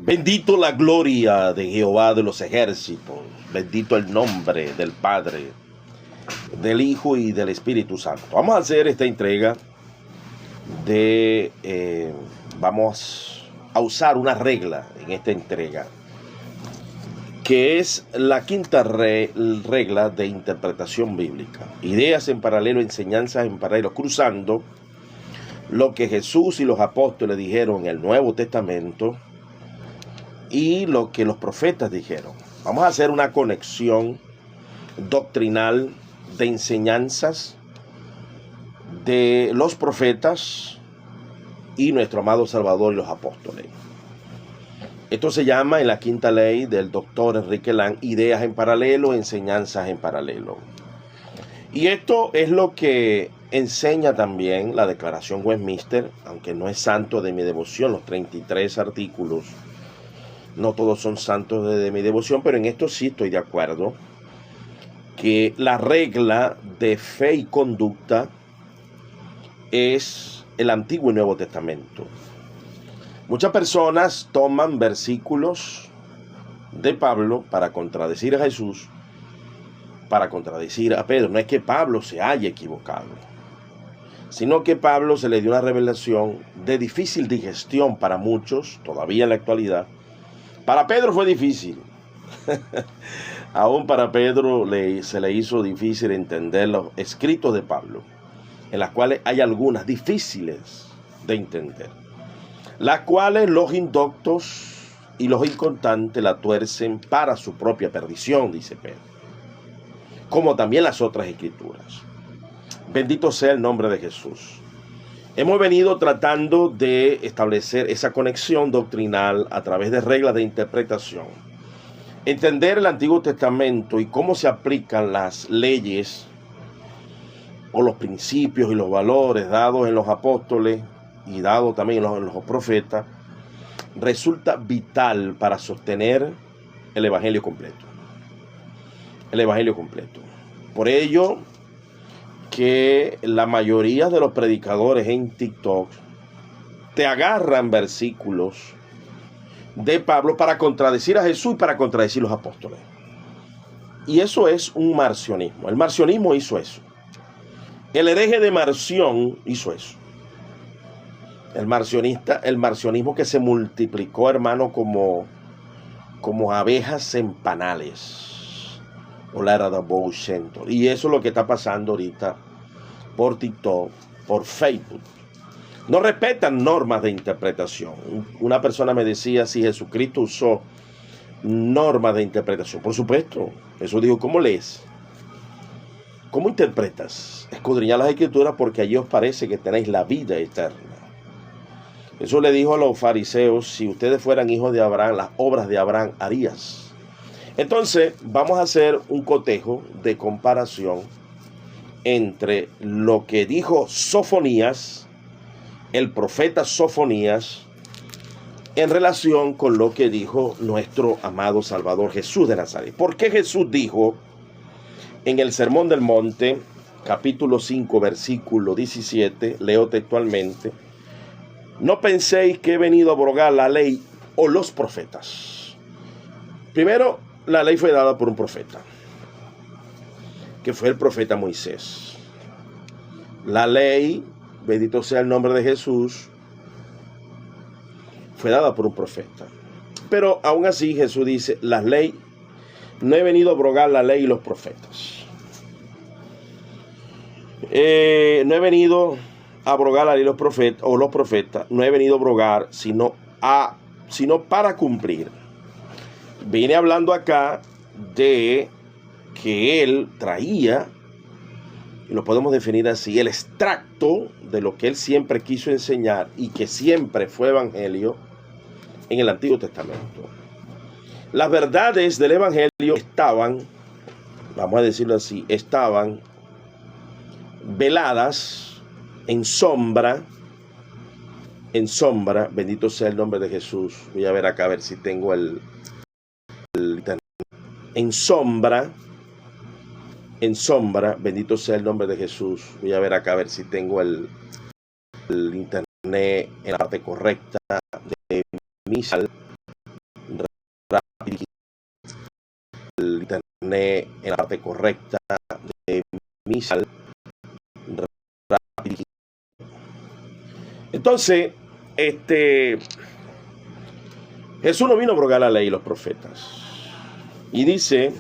Bendito la gloria de Jehová de los ejércitos. Bendito el nombre del Padre, del Hijo y del Espíritu Santo. Vamos a hacer esta entrega vamos a usar una regla en esta entrega, que es la quinta regla de interpretación bíblica. Ideas en paralelo, enseñanzas en paralelo, cruzando lo que Jesús y los apóstoles dijeron en el Nuevo Testamento y lo que los profetas dijeron. Vamos a hacer una conexión doctrinal de enseñanzas de los profetas y nuestro amado Salvador y los apóstoles. Esto se llama, en la quinta ley del doctor Enrique Lang, ideas en paralelo, enseñanzas en paralelo. Y esto es lo que enseña también la Declaración Westminster, aunque no es santo de mi devoción, los 33 artículos, no todos son santos de mi devoción, pero en esto sí estoy de acuerdo, que la regla de fe y conducta es el Antiguo y Nuevo Testamento. Muchas personas toman versículos de Pablo para contradecir a Jesús, para contradecir a Pedro. No es que Pablo se haya equivocado, sino que Pablo se le dio una revelación de difícil digestión para muchos, todavía en la actualidad. Para Pedro fue difícil. Aún para Pedro se le hizo difícil entender los escritos de Pablo, en las cuales hay algunas difíciles de entender, las cuales los indoctos y los inconstantes la tuercen para su propia perdición, dice Pedro, como también las otras escrituras. Bendito sea el nombre de Jesús. Hemos venido tratando de establecer esa conexión doctrinal a través de reglas de interpretación. Entender el Antiguo Testamento y cómo se aplican las leyes o los principios y los valores dados en los apóstoles y dados también en los profetas, resulta vital para sostener el Evangelio completo. El Evangelio completo. Por ello que la mayoría de los predicadores en TikTok te agarran versículos de Pablo para contradecir a Jesús y para contradecir a los apóstoles. Y eso es un marcionismo. El marcionismo hizo eso. El hereje de Marción hizo eso. El marcionismo que se multiplicó, hermano, como abejas en panales. Y eso es lo que está pasando ahorita por TikTok, por Facebook. No respetan normas de interpretación. Una persona me decía si Jesucristo usó normas de interpretación. Por supuesto. Jesús dijo, ¿cómo lees? ¿Cómo interpretas? Escudriñad las Escrituras porque allí os parece que tenéis la vida eterna. Eso le dijo a los fariseos, si ustedes fueran hijos de Abraham, las obras de Abraham harías. Entonces, vamos a hacer un cotejo de comparación entre lo que dijo Sofonías, el profeta Sofonías, en relación con lo que dijo nuestro amado Salvador Jesús de Nazaret. ¿Por qué Jesús dijo en el Sermón del Monte, capítulo 5, versículo 17, leo textualmente: no penséis que he venido a abrogar la ley o los profetas? Primero, la ley fue dada por un profeta, que fue el profeta Moisés. La ley, bendito sea el nombre de Jesús, fue dada por un profeta. Pero aún así Jesús dice, la ley, no he venido a abrogar la ley y los profetas. No he venido a abrogar la ley y los profetas, no he venido a abrogar, sino para cumplir. Vine hablando acá de que él traía, y lo podemos definir así, el extracto de lo que él siempre quiso enseñar y que siempre fue evangelio en el Antiguo Testamento. Las verdades del evangelio estaban, vamos a decirlo así, estaban veladas en sombra, bendito sea el nombre de Jesús. Voy a ver acá a ver si tengo el en sombra, bendito sea el nombre de Jesús. Voy a ver acá a ver si tengo el internet en la parte correcta de mi sal. la parte correcta de mi sal. Entonces, Jesús no vino a abrogar la ley y los profetas. Y dice,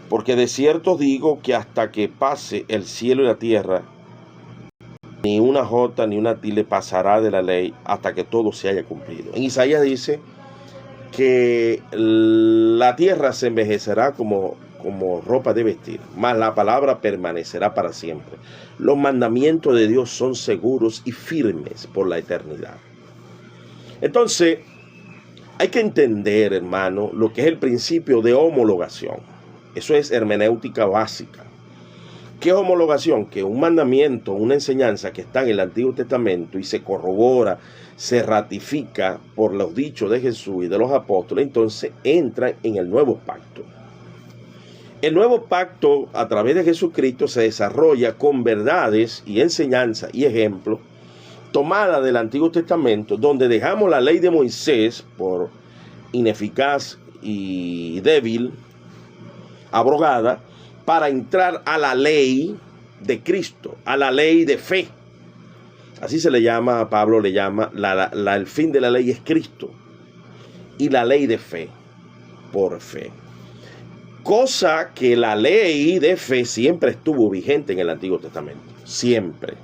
porque de cierto os digo que hasta que pase el cielo y la tierra, ni una jota ni una tilde pasará de la ley hasta que todo se haya cumplido. En Isaías dice que la tierra se envejecerá como ropa de vestir, mas la palabra permanecerá para siempre. Los mandamientos de Dios son seguros y firmes por la eternidad. Entonces, hay que entender, hermano, lo que es el principio de homologación. Eso es hermenéutica básica. ¿Qué es homologación? Que un mandamiento, una enseñanza que está en el Antiguo Testamento y se corrobora, se ratifica por los dichos de Jesús y de los apóstoles, entonces entra en el nuevo pacto. El nuevo pacto a través de Jesucristo se desarrolla con verdades y enseñanzas y ejemplos tomadas del Antiguo Testamento, donde dejamos la ley de Moisés por ineficaz y débil, abrogada, para entrar a la ley de Cristo, a la ley de fe. Así se le llama, Pablo le llama, el fin de la ley es Cristo. Y la ley de fe, por fe. Cosa que la ley de fe siempre estuvo vigente en el Antiguo Testamento. Siempre.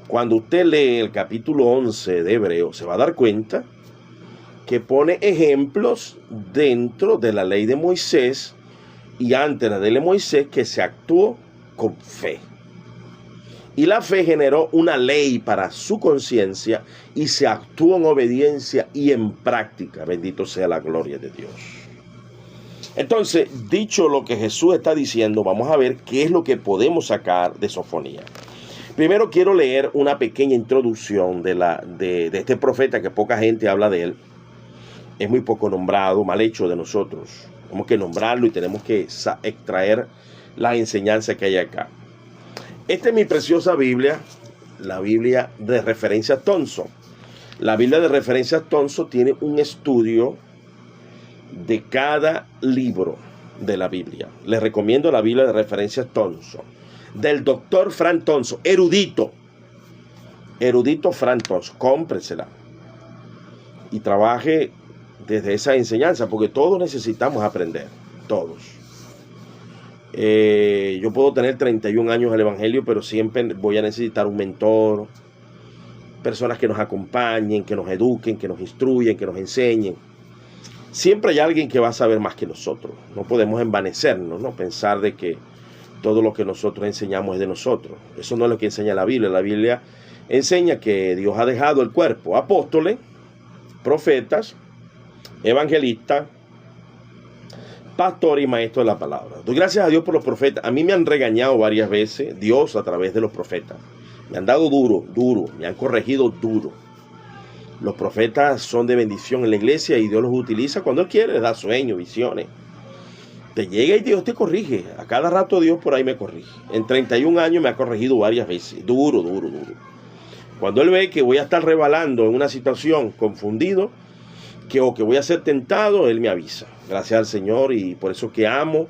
Cuando usted lee el capítulo 11 de Hebreos, se va a dar cuenta que pone ejemplos dentro de la ley de Moisés y antes de la ley de Moisés que se actuó con fe. Y la fe generó una ley para su conciencia y se actuó en obediencia y en práctica. Bendito sea la gloria de Dios. Entonces, dicho lo que Jesús está diciendo, vamos a ver qué es lo que podemos sacar de Sofonía. Primero quiero leer una pequeña introducción de este profeta que poca gente habla de él. Es muy poco nombrado, mal hecho de nosotros. Tenemos que nombrarlo y tenemos que extraer la enseñanza que hay acá. Esta es mi preciosa Biblia, la Biblia de referencia Thompson. La Biblia de referencia Thompson tiene un estudio de cada libro de la Biblia. Les recomiendo la Biblia de referencia Thompson, del doctor Frank Thompson, erudito Frank Thompson. Cómpresela y trabaje desde esa enseñanza, porque todos necesitamos aprender, todos. Yo puedo tener 31 años en el Evangelio, pero siempre voy a necesitar un mentor, personas que nos acompañen, que nos eduquen, que nos instruyen, que nos enseñen. Siempre hay alguien que va a saber más que nosotros. No podemos envanecernos, ¿no? Pensar de que todo lo que nosotros enseñamos es de nosotros. Eso no es lo que enseña la Biblia. La Biblia enseña que Dios ha dejado el cuerpo, apóstoles, profetas, evangelistas, pastores y maestros de la palabra. Doy gracias a Dios por los profetas. A mí me han regañado varias veces Dios a través de los profetas. Me han dado duro, me han corregido duro. Los profetas son de bendición en la iglesia y Dios los utiliza cuando Él quiere, les da sueños, visiones. Te llega y Dios te corrige. A cada rato Dios por ahí me corrige. En 31 años me ha corregido varias veces. Duro. Cuando Él ve que voy a estar rebalando en una situación confundido, que voy a ser tentado, Él me avisa. Gracias al Señor, y por eso que amo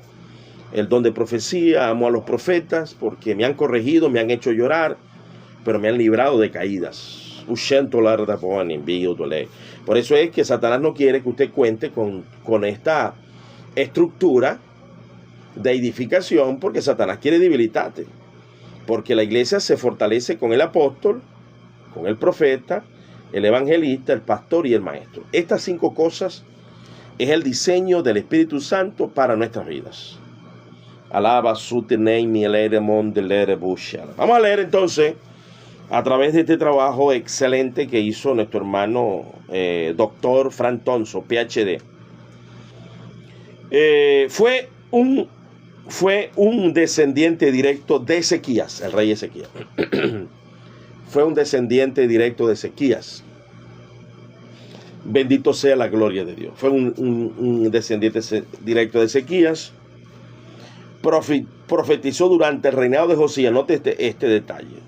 el don de profecía, amo a los profetas, porque me han corregido, me han hecho llorar, pero me han librado de caídas. Por eso es que Satanás no quiere que usted cuente con esta estructura de edificación, porque Satanás quiere debilitarte. Porque la iglesia se fortalece con el apóstol, con el profeta, el evangelista, el pastor y el maestro. Estas 5 cosas es el diseño del Espíritu Santo para nuestras vidas. Alaba su name. Vamos a leer entonces a través de este trabajo excelente que hizo nuestro hermano doctor Frank Thompson, PhD. Fue un descendiente directo de Ezequías, el rey Ezequías. Fue un descendiente directo de Ezequías. Bendito sea la gloria de Dios. Fue un descendiente directo de Ezequías. Profetizó durante el reinado de Josías. Note este detalle.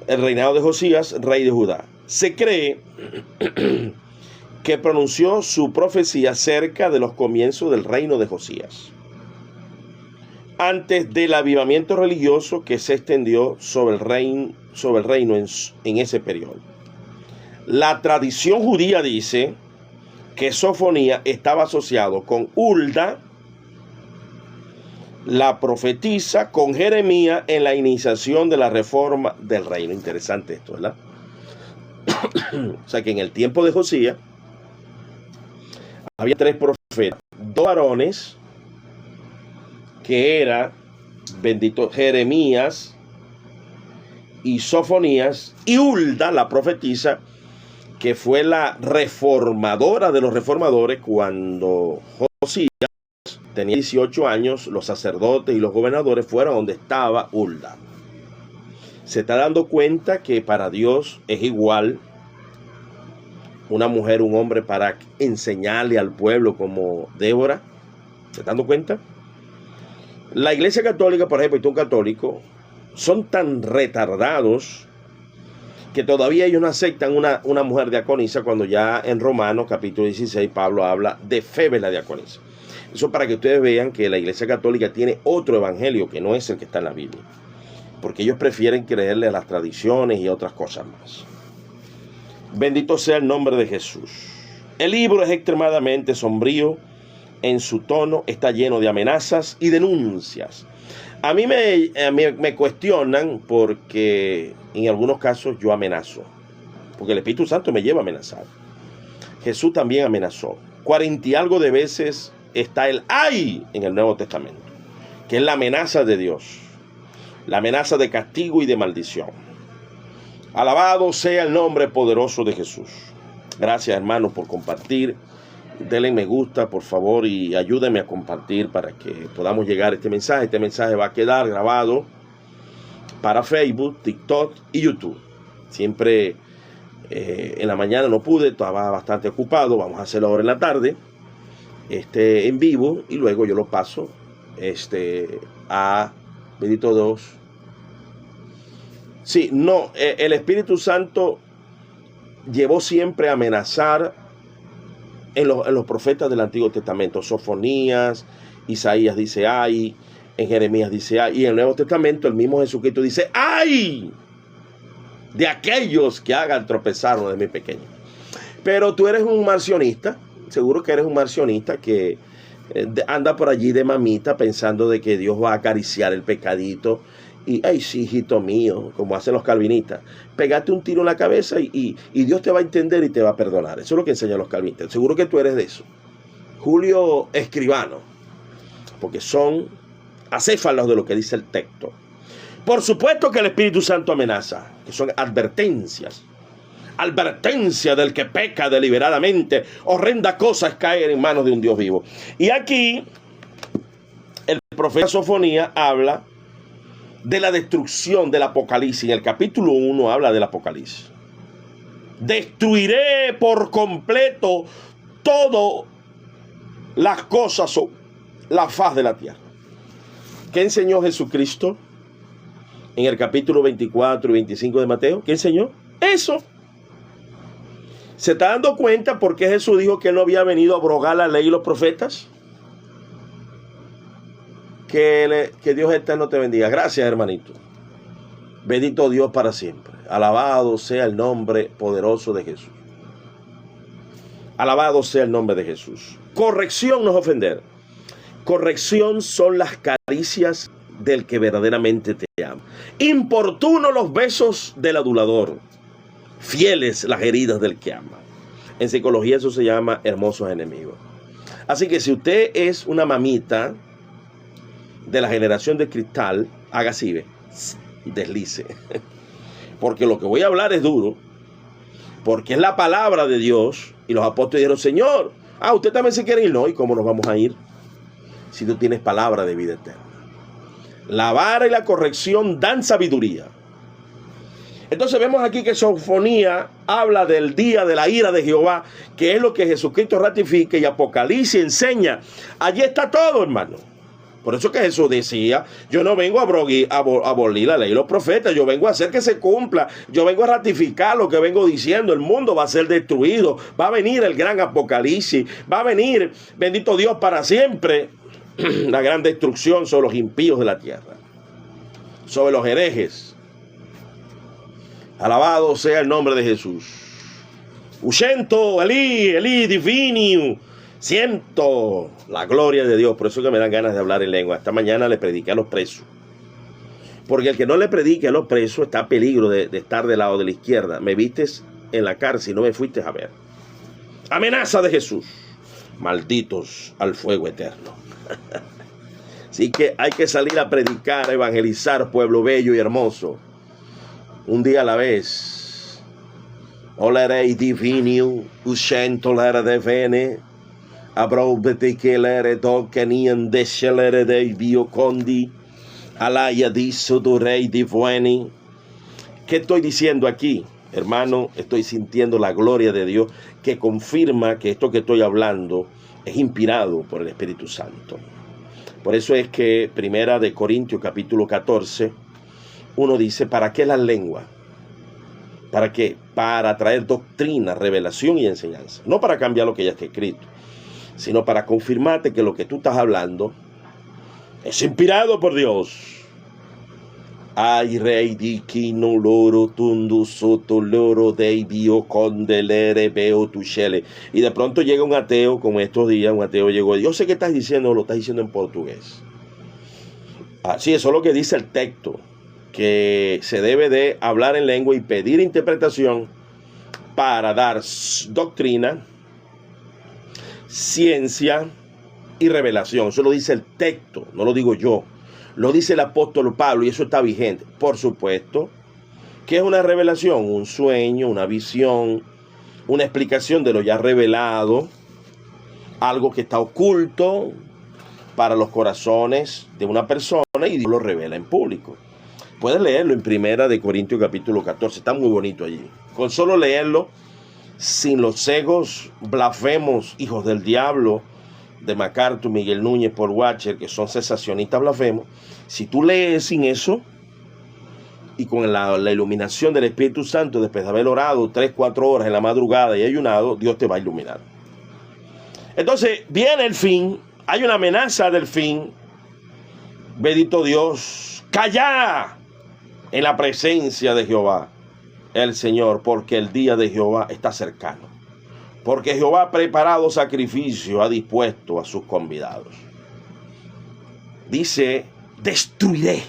El reinado de Josías, rey de Judá. Se cree que pronunció su profecía cerca de los comienzos del reino de Josías. antes del avivamiento religioso que se extendió sobre el reino en ese periodo. La tradición judía dice que Sofonía estaba asociado con Hulda, la profetisa, con Jeremías en la iniciación de la reforma del reino. Interesante esto, ¿verdad? O sea que en el tiempo de Josías había 3 profetas, 2 varones, que era, bendito, Jeremías y Sofonías, y Hulda, la profetisa, que fue la reformadora de los reformadores. Cuando Josías tenía 18 años, los sacerdotes y los gobernadores fueron donde estaba Hulda. Se está dando cuenta que para Dios es igual una mujer, un hombre, para enseñarle al pueblo, como Débora. ¿Se está dando cuenta? La Iglesia Católica, por ejemplo, y tú católico, son tan retardados que todavía ellos no aceptan una mujer diaconisa, cuando ya en Romanos capítulo 16 Pablo habla de Febe la diaconisa. Eso para que ustedes vean que la Iglesia Católica tiene otro evangelio que no es el que está en la Biblia, porque ellos prefieren creerle a las tradiciones y otras cosas más. Bendito sea el nombre de Jesús. El libro es extremadamente sombrío en su tono, está lleno de amenazas y denuncias. A mí me cuestionan porque en algunos casos yo amenazo, porque el Espíritu Santo me lleva a amenazar. Jesús también amenazó. 40 y algo de veces está el ay en el Nuevo Testamento, que es la amenaza de Dios, la amenaza de castigo y de maldición. Alabado sea el nombre poderoso de Jesús. Gracias, hermanos, por compartir. Denle me gusta, por favor, y ayúdenme a compartir para que podamos llegar a este mensaje. Este mensaje va a quedar grabado para Facebook, TikTok y YouTube. Siempre en la mañana no pude, estaba bastante ocupado. Vamos a hacerlo ahora en la tarde, en vivo, y luego yo lo paso a bendito Dios. Sí, no, el Espíritu Santo llevó siempre a amenazar en los profetas del Antiguo Testamento. Sofonías, Isaías dice ay, en Jeremías dice ay, y en el Nuevo Testamento el mismo Jesucristo dice ay de aquellos que hagan tropezar uno de mis pequeños. Pero tú eres un marcionista, seguro que eres un marcionista que anda por allí de mamita pensando de que Dios va a acariciar el pecadito y, ay, sí, hijito mío, como hacen los calvinistas, pegate un tiro en la cabeza y Dios te va a entender y te va a perdonar. Eso es lo que enseñan los calvinistas. Seguro que tú eres de eso. Julio Escribano, porque son acéfalos de lo que dice el texto. Por supuesto que el Espíritu Santo amenaza, que son advertencias. Advertencia del que peca deliberadamente. Horrenda cosa es caer en manos de un Dios vivo. Y aquí el profeta Sofonía habla de la destrucción del Apocalipsis. En el capítulo 1 habla del Apocalipsis. Destruiré por completo todas las cosas sobre la faz de la tierra. ¿Qué enseñó Jesucristo en el capítulo 24 y 25 de Mateo? ¿Qué enseñó? Eso. ¿Se está dando cuenta por qué Jesús dijo que no había venido a abrogar la ley y los profetas? Que Dios eterno te bendiga. Gracias, hermanito. Bendito Dios para siempre. Alabado sea el nombre poderoso de Jesús. Alabado sea el nombre de Jesús. Corrección no es ofender. Corrección son las caricias del que verdaderamente te ama. Importuno los besos del adulador. Fieles las heridas del que ama. En psicología eso se llama hermosos enemigos. Así que si usted es una mamita de la generación de cristal, haga así, ve, y deslice. Porque lo que voy a hablar es duro. Porque es la palabra de Dios. Y los apóstoles dijeron, Señor, usted también se quiere ir. No, ¿y cómo nos vamos a ir? Si tú tienes palabra de vida eterna. La vara y la corrección dan sabiduría. Entonces vemos aquí que Sofonía habla del día de la ira de Jehová, que es lo que Jesucristo ratifica, y Apocalipsis enseña. Allí está todo, hermano. Por eso que Jesús decía, yo no vengo a abolir la ley y los profetas, yo vengo a hacer que se cumpla, yo vengo a ratificar lo que vengo diciendo. El mundo va a ser destruido, va a venir el gran Apocalipsis, va a venir, bendito Dios, para siempre. la gran destrucción sobre los impíos de la tierra, sobre los herejes. Alabado sea el nombre de Jesús. Uscento, Eli divini. Siento la gloria de Dios. Por eso que me dan ganas de hablar en lengua. Esta mañana le prediqué a los presos. Porque el que no le predique a los presos está a peligro de estar del lado de la izquierda. Me vistes en la cárcel y no me fuiste a ver. Amenaza de Jesús. Malditos al fuego eterno. Así que hay que salir a predicar, a evangelizar, pueblo bello y hermoso. Un día a la vez. Olerei divinium, uscento l'ere de vene, abrobete che l'ere docenian descelere dei biocondi, alaya disso do rey di vueni. ¿Qué estoy diciendo aquí? Hermano, estoy sintiendo la gloria de Dios que confirma que esto que estoy hablando es inspirado por el Espíritu Santo. Por eso es que Primera de Corintios capítulo 14, uno dice, ¿para qué las lenguas? ¿Para qué? Para traer doctrina, revelación y enseñanza. No para cambiar lo que ya está escrito, sino para confirmarte que lo que tú estás hablando es inspirado por Dios. Ay, rey di kino loro tundu soto loro dei bio condelere veo tuchele. Y de pronto llega un ateo, como estos días, un ateo llegó. Yo sé que estás diciendo, lo estás diciendo en portugués. Sí, eso es lo que dice el texto, que se debe de hablar en lengua y pedir interpretación para dar doctrina, ciencia y revelación. Eso lo dice el texto, no lo digo yo. Lo dice el apóstol Pablo y eso está vigente. Por supuesto, ¿qué es una revelación? Un sueño, una visión, una explicación de lo ya revelado, algo que está oculto para los corazones de una persona y Dios lo revela en público. Puedes leerlo en Primera de Corintios capítulo 14, está muy bonito allí. Con solo leerlo, sin los cegos, blasfemos, hijos del diablo, de MacArthur, Miguel Núñez, Paul Washer, que son cesacionistas blasfemos, si tú lees sin eso y con la iluminación del Espíritu Santo, después de haber orado 3-4 horas en la madrugada y ayunado, Dios te va a iluminar. Entonces viene el fin, hay una amenaza del fin. Bendito Dios, calla en la presencia de Jehová el Señor, porque el día de Jehová está cercano. Porque Jehová ha preparado sacrificio, ha dispuesto a sus convidados. Dice, destruiré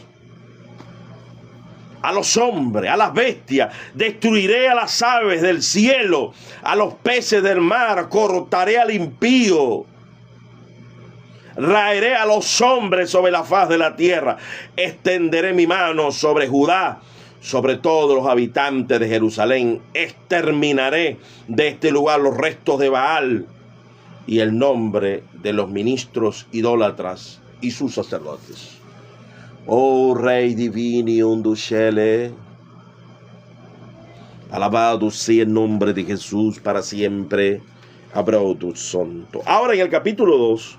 a los hombres, a las bestias, destruiré a las aves del cielo, a los peces del mar, cortaré al impío, raeré a los hombres sobre la faz de la tierra, extenderé mi mano sobre Judá, sobre todos los habitantes de Jerusalén, exterminaré de este lugar los restos de Baal y el nombre de los ministros idólatras y sus sacerdotes. Oh Rey divino unduscele, alabado sea el nombre de Jesús para siempre. Abrautus santo. Ahora en el capítulo 2,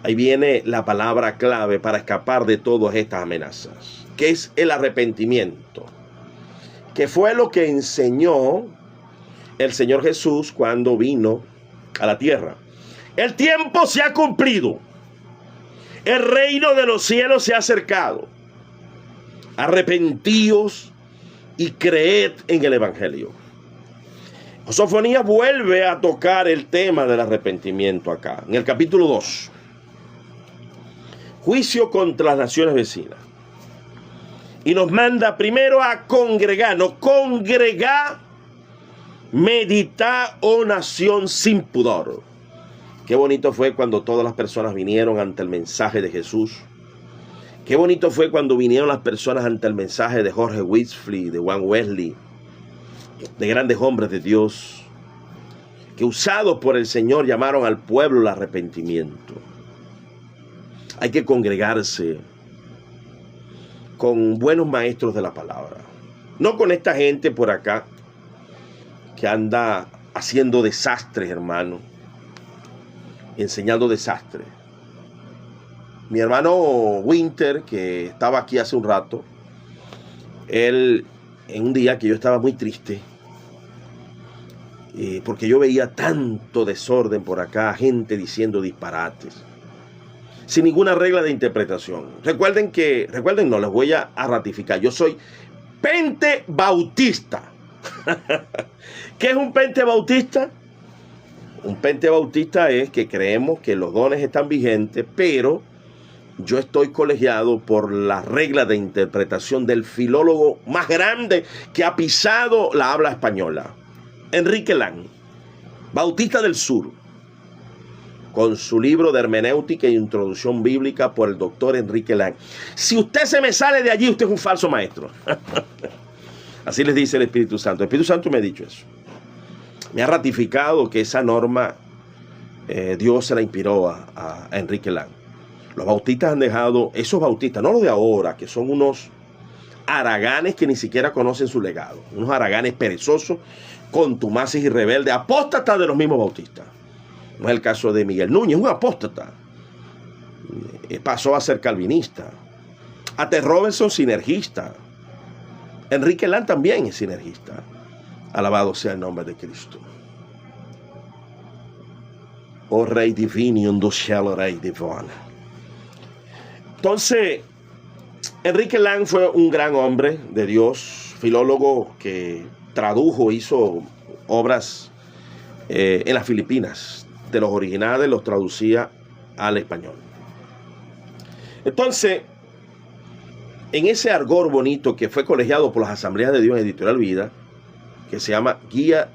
ahí viene la palabra clave para escapar de todas estas amenazas, que es el arrepentimiento, que fue lo que enseñó el Señor Jesús cuando vino a la tierra. El tiempo se ha cumplido. El reino de los cielos se ha acercado. Arrepentíos y creed en el Evangelio. Sofonías vuelve a tocar el tema del arrepentimiento acá, en el capítulo 2. Juicio contra las naciones vecinas. Y nos manda primero a congregarnos. Congregar, meditar, oh nación sin pudor. Qué bonito fue cuando todas las personas vinieron ante el mensaje de Jesús. Qué bonito fue cuando vinieron las personas ante el mensaje de Jorge Wesley, de Juan Wesley, de grandes hombres de Dios, que usados por el Señor llamaron al pueblo al arrepentimiento. Hay que congregarse con buenos maestros de la palabra. No con esta gente por acá que anda haciendo desastres, hermano. Enseñando desastres. Mi hermano Winter, que estaba aquí hace un rato, él, en un día que yo estaba muy triste, porque yo veía tanto desorden por acá, gente diciendo disparates. sin ninguna regla de interpretación. Recuerden, no, les voy a ratificar. Yo soy pentebautista. ¿Qué es un pentebautista? Un pentebautista es que creemos que los dones están vigentes, pero yo estoy colegiado por la regla de interpretación del filólogo más grande que ha pisado la habla española, Enrique Lang, Bautista del Sur, con su libro de hermenéutica e introducción bíblica por el doctor Enrique Lang. Si usted se me sale de allí, usted es un falso maestro. Así les dice el Espíritu Santo. El Espíritu Santo me ha dicho eso. Me ha ratificado que esa norma Dios se la inspiró a Enrique Lang. Los bautistas han dejado, esos bautistas, no los de ahora, que son unos haraganes que ni siquiera conocen su legado. Unos haraganes perezosos, contumaces y rebeldes, apóstatas de los mismos bautistas. No es el caso de Miguel Núñez, un apóstata. Pasó a ser calvinista. A.T. Robertson, sinergista. Enrique Lang también es sinergista. Alabado sea el nombre de Cristo. Oh Rey divino, un cielo Rey divino. Entonces, Enrique Lang fue un gran hombre de Dios, filólogo que tradujo, hizo obras en las Filipinas. De los originales los traducía al español. Entonces, en ese argot bonito que fue colegiado por las Asambleas de Dios en Editorial Vida, que se llama Guía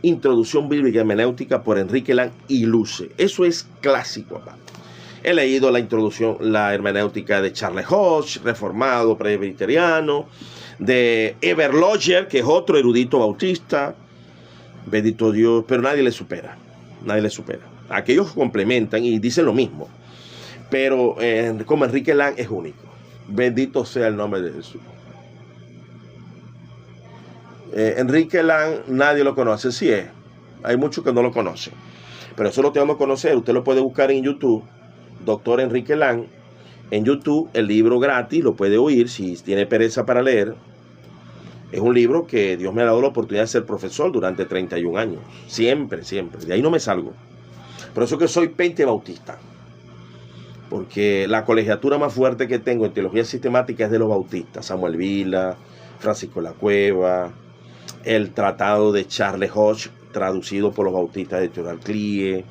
Introducción Bíblica y Hermenéutica por Enrique Lang y Luce. Eso es clásico, aparte. He leído la introducción, la hermenéutica de Charles Hodge, reformado, presbiteriano, de Eber Lodger, que es otro erudito bautista. Bendito Dios, pero nadie le supera. Nadie le supera. Aquellos complementan y dicen lo mismo. Pero como Enrique Lang es único. Bendito sea el nombre de Jesús. Enrique Lang, nadie lo conoce. Sí es. Hay muchos que no lo conocen. Pero eso lo tengo que conocer. Usted lo puede buscar en YouTube. Doctor Enrique Lang. En YouTube, el libro gratis, lo puede oír si tiene pereza para leer. Es un libro que Dios me ha dado la oportunidad de ser profesor durante 31 años. Siempre, siempre. De ahí no me salgo. Por eso que soy pentebautista. Porque la colegiatura más fuerte que tengo en teología sistemática es de los bautistas. Samuel Vila, Francisco La Cueva, el tratado de Charles Hodge, traducido por los bautistas de Editorial Clie.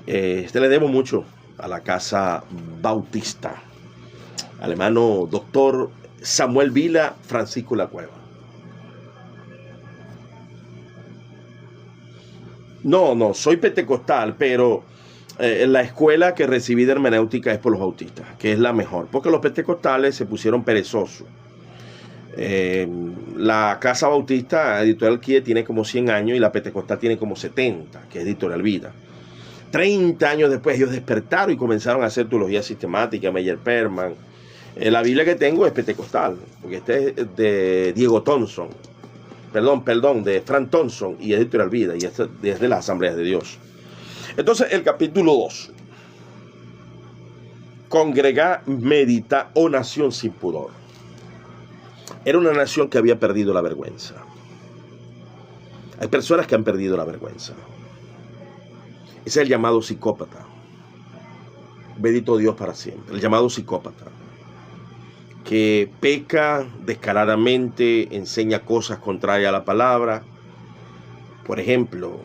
Le debo mucho a la casa bautista. Al hermano doctor Samuel Vila, Francisco La Cueva. No, soy pentecostal, pero la escuela que recibí de hermenéutica es por los bautistas, que es la mejor, porque los pentecostales se pusieron perezosos. La casa bautista, Editorial Kie, tiene como 100 años y la pentecostal tiene como 70, que es Editorial Vida. 30 años después ellos despertaron y comenzaron a hacer teología sistemática, Meyer Perman. La Biblia que tengo es pentecostal, porque este es de Diego Thompson, de Frank Thompson y Editorial Vida, y este es de las Asambleas de Dios. Entonces, el capítulo 2. Congregar, medita, o nación sin pudor. Era una nación que había perdido la vergüenza. Hay personas que han perdido la vergüenza. Ese es el llamado psicópata. Bendito Dios para siempre. El llamado psicópata. Que peca descaradamente, enseña cosas contrarias a la palabra. Por ejemplo,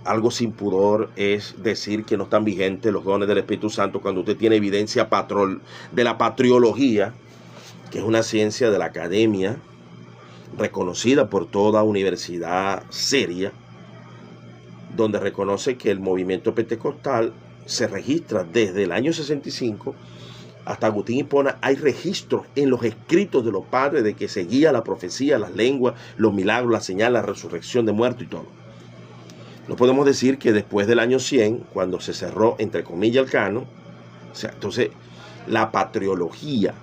algo sin pudor es decir que no están vigentes los dones del Espíritu Santo cuando usted tiene evidencia de la patriología, que es una ciencia de la academia reconocida por toda universidad seria, donde reconoce que el movimiento pentecostal se registra desde el año 65 hasta Agustín Hipona. Hay registros en los escritos de los padres de que seguía la profecía, las lenguas, los milagros, la señal, la resurrección de muertos y todo. No podemos decir que después del año 100, cuando se cerró, entre comillas, el canon, entonces la patriología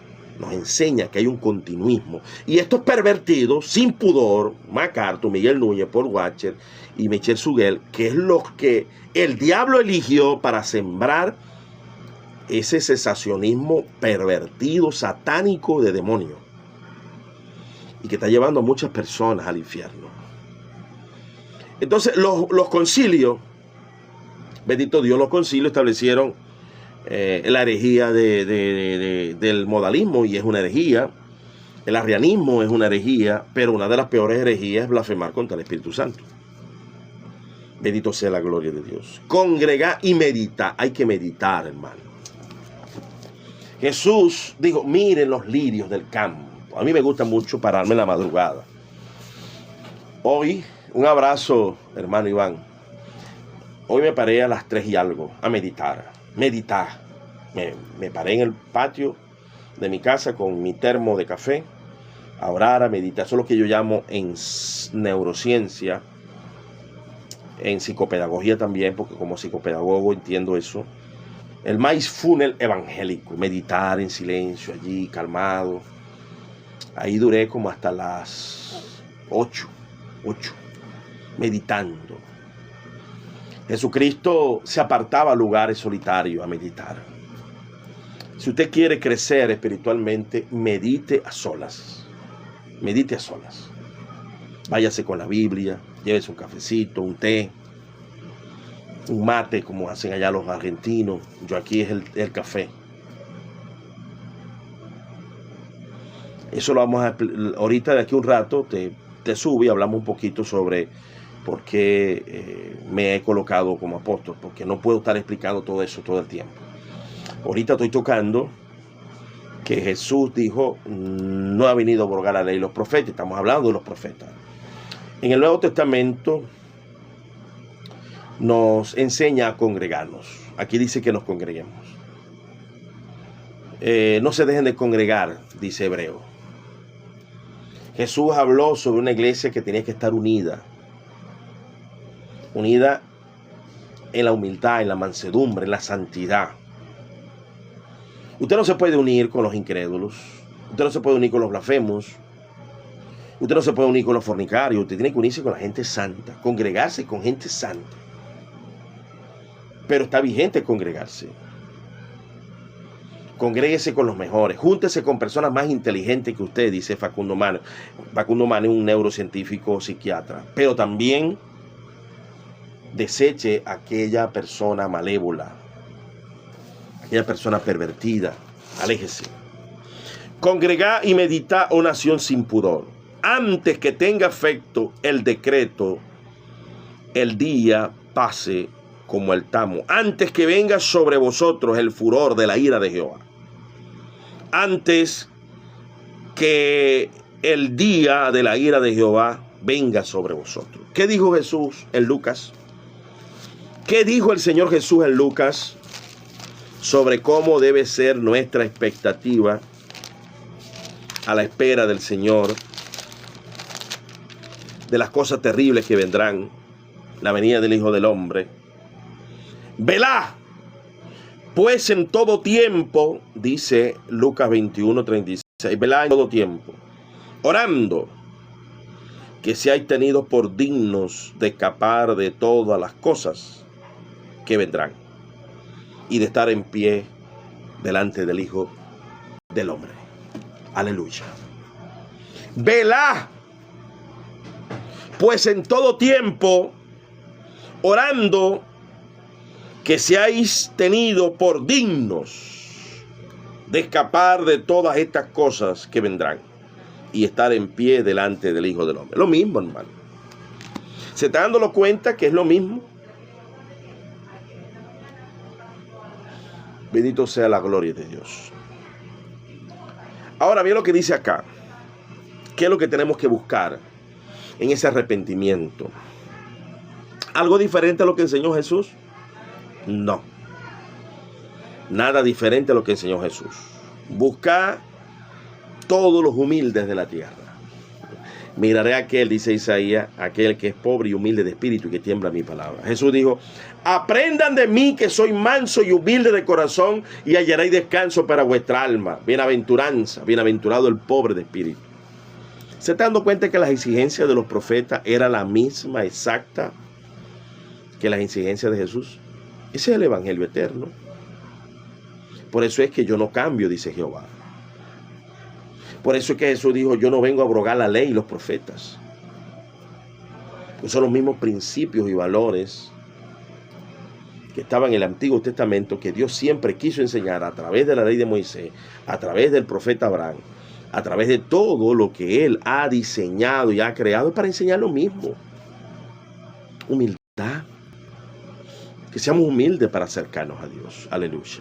nos enseña que hay un continuismo. Y estos pervertidos, sin pudor, MacArthur, Miguel Núñez, Paul Washer y Michel Suguel, que es lo que el diablo eligió para sembrar ese cesacionismo pervertido, satánico de demonio, y que está llevando a muchas personas al infierno. Entonces los concilios, bendito Dios, los concilios establecieron la herejía del modalismo, y es una herejía. El arrianismo es una herejía, pero una de las peores herejías es blasfemar contra el Espíritu Santo. Bendito sea la gloria de Dios. Congregar y meditar. Hay que meditar, hermano. Jesús dijo, miren los lirios del campo. A mí me gusta mucho pararme en la madrugada. Hoy, un abrazo, hermano Iván. Hoy me paré a las 3 y algo a meditar. Me paré en el patio de mi casa con mi termo de café a orar, a meditar. Eso es lo que yo llamo en neurociencia, en psicopedagogía también, porque como psicopedagogo entiendo eso. El mindfulness evangélico, meditar en silencio allí, calmado. Ahí duré como hasta las 8, meditando. Jesucristo se apartaba a lugares solitarios a meditar. Si usted quiere crecer espiritualmente, medite a solas. Medite a solas. Váyase con la Biblia, llévese un cafecito, un té, un mate, como hacen allá los argentinos. Yo aquí es el café. Eso lo vamos a ahorita, de aquí un rato, te subo y hablamos un poquito sobre por qué me he colocado como apóstol, porque no puedo estar explicando todo eso todo el tiempo. Ahorita estoy tocando que Jesús dijo, no ha venido a abrogar la ley y los profetas. Estamos hablando de los profetas. En el Nuevo Testamento nos enseña a congregarnos. Aquí dice que nos congreguemos. No se dejen de congregar, dice Hebreo. Jesús habló sobre una iglesia que tenía que estar unida en la humildad, en la mansedumbre, en la santidad. Usted no se puede unir con los incrédulos, usted no se puede unir con los blasfemos, usted no se puede unir con los fornicarios, usted tiene que unirse con la gente santa, congregarse con gente santa. Pero está vigente congregarse. Congréguese con los mejores, júntese con personas más inteligentes que usted, dice Facundo Mane. Facundo Mane es un neurocientífico psiquiatra, pero también deseche a aquella persona malévola, aquella persona pervertida, aléjese. Congregar y meditar, oh nación sin pudor, antes que tenga efecto el decreto, el día pase como el tamo, antes que venga sobre vosotros el furor de la ira de Jehová, antes que el día de la ira de Jehová venga sobre vosotros. ¿Qué dijo Jesús en Lucas? ¿Qué dijo el Señor Jesús en Lucas sobre cómo debe ser nuestra expectativa a la espera del Señor, de las cosas terribles que vendrán, la venida del Hijo del Hombre? Velá, pues en todo tiempo, dice Lucas 21:36, velá en todo tiempo, orando, que seáis tenidos por dignos de escapar de todas las cosas que vendrán y de estar en pie delante del Hijo del Hombre. Aleluya. Velá, pues en todo tiempo, orando, que seáis tenidos por dignos de escapar de todas estas cosas que vendrán y estar en pie delante del Hijo del Hombre. Lo mismo, hermano. ¿Se está dando cuenta que es lo mismo? Bendito sea la gloria de Dios. Ahora, bien lo que dice acá. ¿Qué es lo que tenemos que buscar en ese arrepentimiento? ¿Algo diferente a lo que enseñó Jesús? No. Nada diferente a lo que enseñó Jesús. Busca todos los humildes de la tierra. Miraré a aquel, dice Isaías, aquel que es pobre y humilde de espíritu y que tiembla mi palabra. Jesús dijo, aprendan de mí que soy manso y humilde de corazón y hallaréis descanso para vuestra alma. Bienaventuranza, bienaventurado el pobre de espíritu. ¿Se están dando cuenta que las exigencias de los profetas era la misma, exacta, que las exigencias de Jesús? Ese es el evangelio eterno. Por eso es que yo no cambio, dice Jehová. Por eso es que Jesús dijo, yo no vengo a abrogar la ley y los profetas. Pues son los mismos principios y valores que estaba en el Antiguo Testamento, que Dios siempre quiso enseñar a través de la ley de Moisés, a través del profeta Abraham, a través de todo lo que Él ha diseñado y ha creado, para enseñar lo mismo. Humildad. Que seamos humildes para acercarnos a Dios. Aleluya.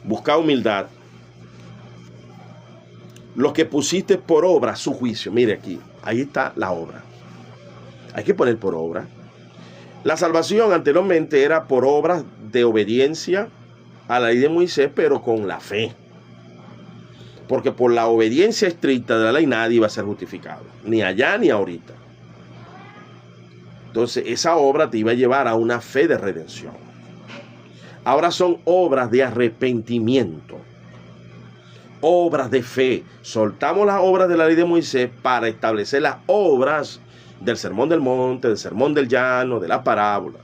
Busca humildad. Los que pusiste por obra su juicio. Mire aquí, ahí está la obra. Hay que poner por obra. La salvación anteriormente era por obras de obediencia a la ley de Moisés, pero con la fe. Porque por la obediencia estricta de la ley nadie iba a ser justificado. Ni allá ni ahorita. Entonces esa obra te iba a llevar a una fe de redención. Ahora son obras de arrepentimiento. Obras de fe. Soltamos las obras de la ley de Moisés para establecer las obras del sermón del monte, del sermón del llano, de la parábola.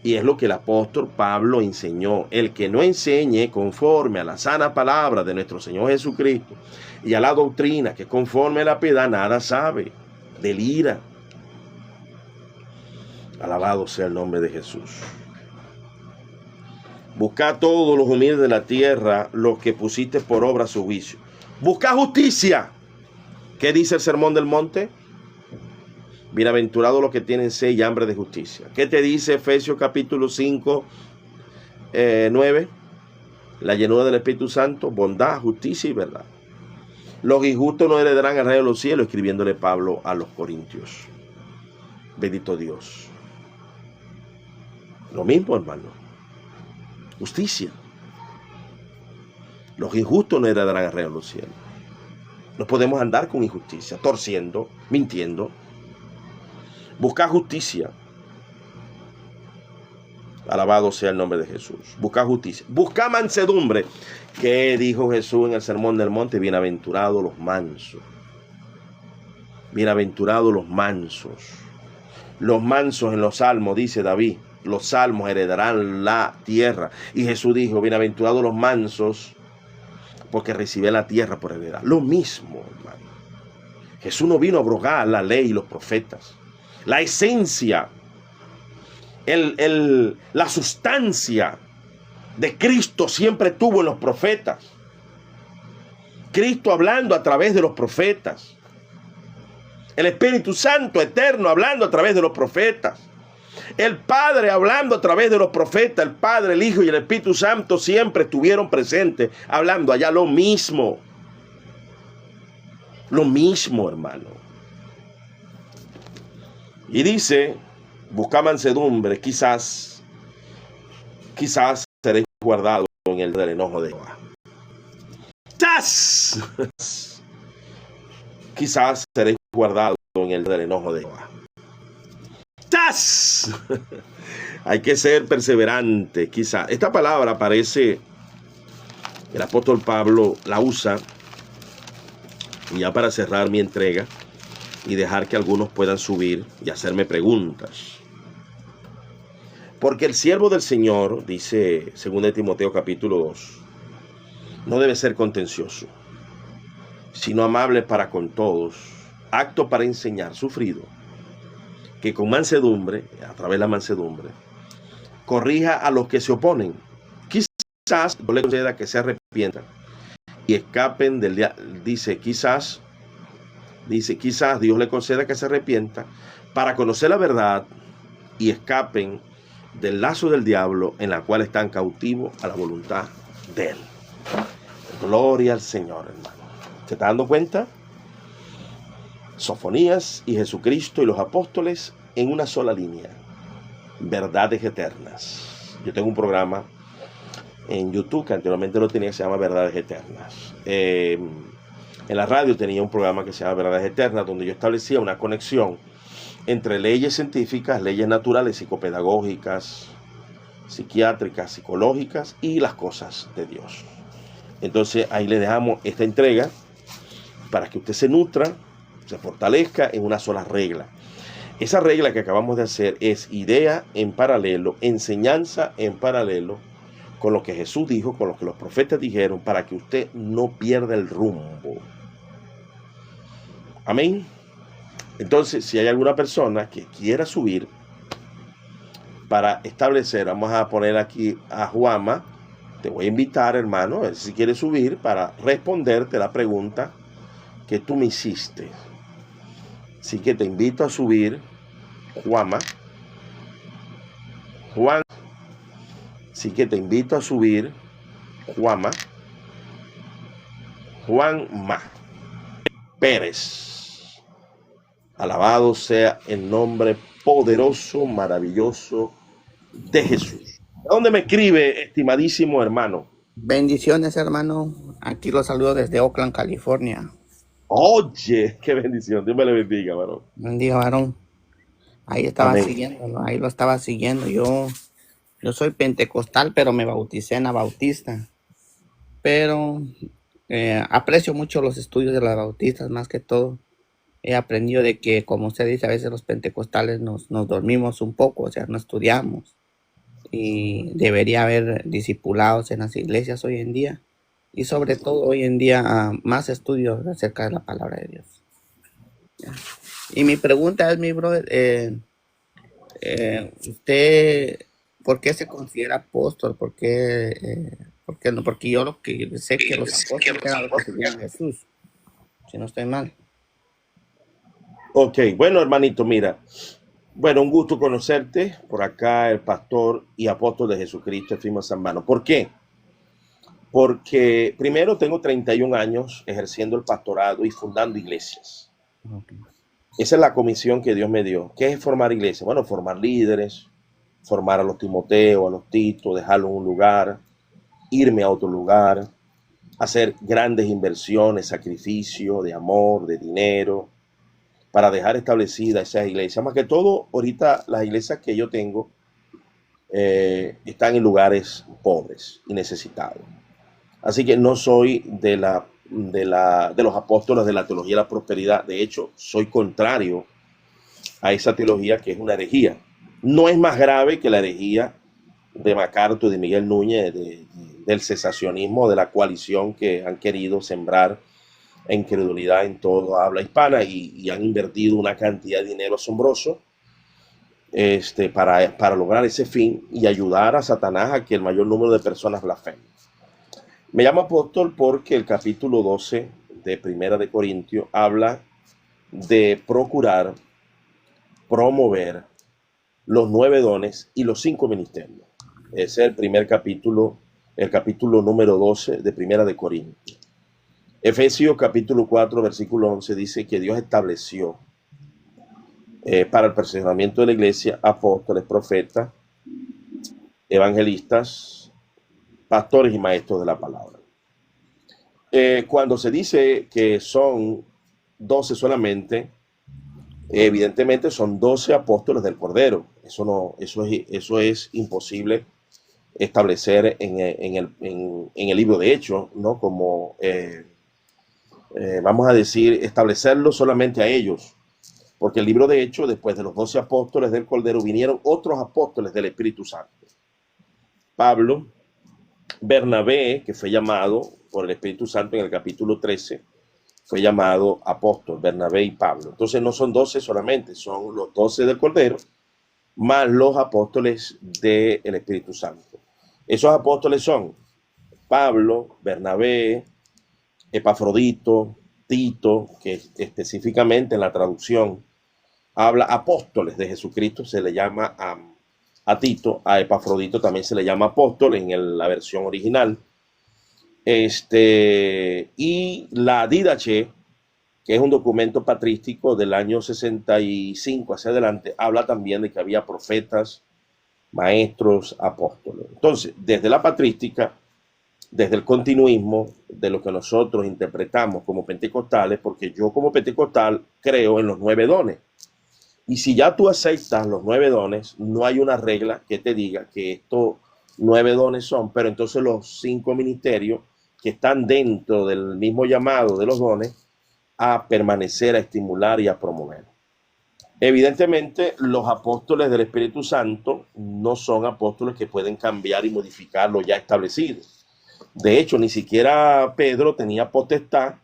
Y es lo que el apóstol Pablo enseñó. El que no enseñe conforme a la sana palabra de nuestro Señor Jesucristo y a la doctrina que conforme a la piedad, nada sabe. Delira. Alabado sea el nombre de Jesús. Buscad todos los humildes de la tierra, los que pusiste por obra su juicio. Busca justicia. ¿Qué dice el sermón del monte? Bienaventurados los que tienen sed y hambre de justicia. ¿Qué te dice Efesios capítulo 5, 9? La llenura del Espíritu Santo, bondad, justicia y verdad. Los injustos no heredarán el reino de los cielos, escribiéndole Pablo a los Corintios. Bendito Dios. Lo mismo, hermano. Justicia. Los injustos no heredarán el reino de los cielos. No podemos andar con injusticia, torciendo, mintiendo. Busca justicia. Alabado sea el nombre de Jesús. Busca justicia. Busca mansedumbre. ¿Qué dijo Jesús en el sermón del monte? Bienaventurados los mansos. Bienaventurados los mansos. Los mansos en los salmos, dice David. Los salmos heredarán la tierra. Y Jesús dijo, bienaventurados los mansos, porque recibe la tierra por heredad. Lo mismo, hermano. Jesús no vino a abrogar la ley y los profetas. La esencia, la sustancia de Cristo siempre estuvo en los profetas. Cristo hablando a través de los profetas. El Espíritu Santo eterno hablando a través de los profetas. El Padre hablando a través de los profetas. El Padre, el Hijo y el Espíritu Santo siempre estuvieron presentes hablando allá lo mismo. Lo mismo, hermano. Y dice, busca mansedumbre, quizás seréis guardados en el del enojo de Jehová. Quizás seréis guardados en el del enojo de Jehová. Hay que ser perseverante, quizás. Esta palabra aparece, el apóstol Pablo la usa, y ya para cerrar mi entrega, y dejar que algunos puedan subir y hacerme preguntas. Porque el siervo del Señor, dice 2 Timoteo capítulo 2, no debe ser contencioso, sino amable para con todos, apto para enseñar, sufrido, que con mansedumbre, a través de la mansedumbre, corrija a los que se oponen. Quizás no le conceda que se arrepientan y escapen del día. Dice quizás Dios le conceda que se arrepienta para conocer la verdad y escapen del lazo del diablo en la cual están cautivos a la voluntad de él. Gloria al Señor, hermano. ¿Se está dando cuenta? Sofonías y Jesucristo y los apóstoles en una sola línea. Verdades eternas. Yo tengo un programa en YouTube que anteriormente lo tenía, que se llama Verdades Eternas. En la radio tenía un programa que se llama Verdades Eternas, donde yo establecía una conexión entre leyes científicas, leyes naturales, psicopedagógicas, psiquiátricas, psicológicas y las cosas de Dios. Entonces ahí le dejamos esta entrega para que usted se nutra, se fortalezca en una sola regla. Esa regla que acabamos de hacer es idea en paralelo, enseñanza en paralelo con lo que Jesús dijo, con lo que los profetas dijeron, para que usted no pierda el rumbo. Amén. Entonces, si hay alguna persona que quiera subir para establecer, vamos a poner aquí a Juanma, te voy a invitar, hermano, si quieres subir para responderte la pregunta que tú me hiciste. Así que te invito a subir, Juanma. Juan, así que te invito a subir, Juanma. Juanma Pérez. Alabado sea el nombre poderoso, maravilloso de Jesús. ¿De dónde me escribe, estimadísimo hermano? Bendiciones, hermano. Aquí los saludo desde Oakland, California. Oye, qué bendición. Dios me le bendiga, varón. Bendiga, varón. Ahí estaba Amén. siguiéndolo, ahí lo estaba siguiendo. Yo soy pentecostal, pero me bauticé en la Bautista. Pero aprecio mucho los estudios de las bautistas, más que todo. He aprendido de que, como usted dice, a veces los pentecostales nos dormimos un poco, o sea, no estudiamos. Y debería haber discipulados en las iglesias hoy en día. Y sobre todo hoy en día más estudios acerca de la palabra de Dios. Y mi pregunta es, mi brother, usted, ¿por qué se considera apóstol? ¿Por qué no? Porque yo lo que sé que los apóstoles eran los que seguían a Jesús, si no estoy mal. Ok, bueno, hermanito, mira. Bueno, un gusto conocerte. Por acá el pastor y apóstol de Jesucristo, Efimo Zambano. ¿Por qué? Porque primero tengo 31 años ejerciendo el pastorado y fundando iglesias. Okay. Esa es la comisión que Dios me dio. ¿Qué es formar iglesias? Bueno, formar líderes, formar a los Timoteo, a los Tito, dejarlos en un lugar, irme a otro lugar, hacer grandes inversiones, sacrificio de amor, de dinero, para dejar establecidas esas iglesias. Más que todo, ahorita las iglesias que yo tengo están en lugares pobres y necesitados. Así que no soy de los apóstoles de la teología de la prosperidad. De hecho, soy contrario a esa teología, que es una herejía. No es más grave que la herejía de MacArthur, de Miguel Núñez, del cesacionismo, de la coalición que han querido sembrar incredulidad en toda habla hispana y han invertido una cantidad de dinero asombroso para lograr ese fin y ayudar a Satanás a que el mayor número de personas blasfemen. Me llamo apóstol porque el capítulo 12 de Primera de Corintios habla de procurar promover los 9 dones y los 5 ministerios. Ese es el primer capítulo, el capítulo número 12 de Primera de Corintios. Efesios capítulo 4, versículo 11 dice que Dios estableció para el perfeccionamiento de la iglesia apóstoles, profetas, evangelistas, pastores y maestros de la palabra. Cuando se dice que son 12 solamente, evidentemente son 12 apóstoles del Cordero. Eso es imposible establecer en el libro de Hechos, ¿no? Como vamos a decir, establecerlo solamente a ellos. Porque el libro de Hechos, después de los 12 apóstoles del Cordero, vinieron otros apóstoles del Espíritu Santo. Pablo, Bernabé, que fue llamado por el Espíritu Santo en el capítulo 13, fue llamado apóstol, Bernabé y Pablo. Entonces no son 12 solamente, son los 12 del Cordero, más los apóstoles del Espíritu Santo. Esos apóstoles son Pablo, Bernabé, Epafrodito, Tito, que específicamente en la traducción habla apóstoles de Jesucristo, se le llama a Tito, a Epafrodito también se le llama apóstol en la versión original. Y la Didache, que es un documento patrístico del año 65 hacia adelante, habla también de que había profetas, maestros, apóstoles. Entonces, desde la patrística, desde el continuismo de lo que nosotros interpretamos como pentecostales, porque yo como pentecostal creo en los 9 dones. Y si ya tú aceptas los 9 dones, no hay una regla que te diga que estos 9 dones son, pero entonces los 5 ministerios que están dentro del mismo llamado de los dones a permanecer, a estimular y a promover. Evidentemente, los apóstoles del Espíritu Santo no son apóstoles que pueden cambiar y modificar lo ya establecido. De hecho, ni siquiera Pedro tenía potestad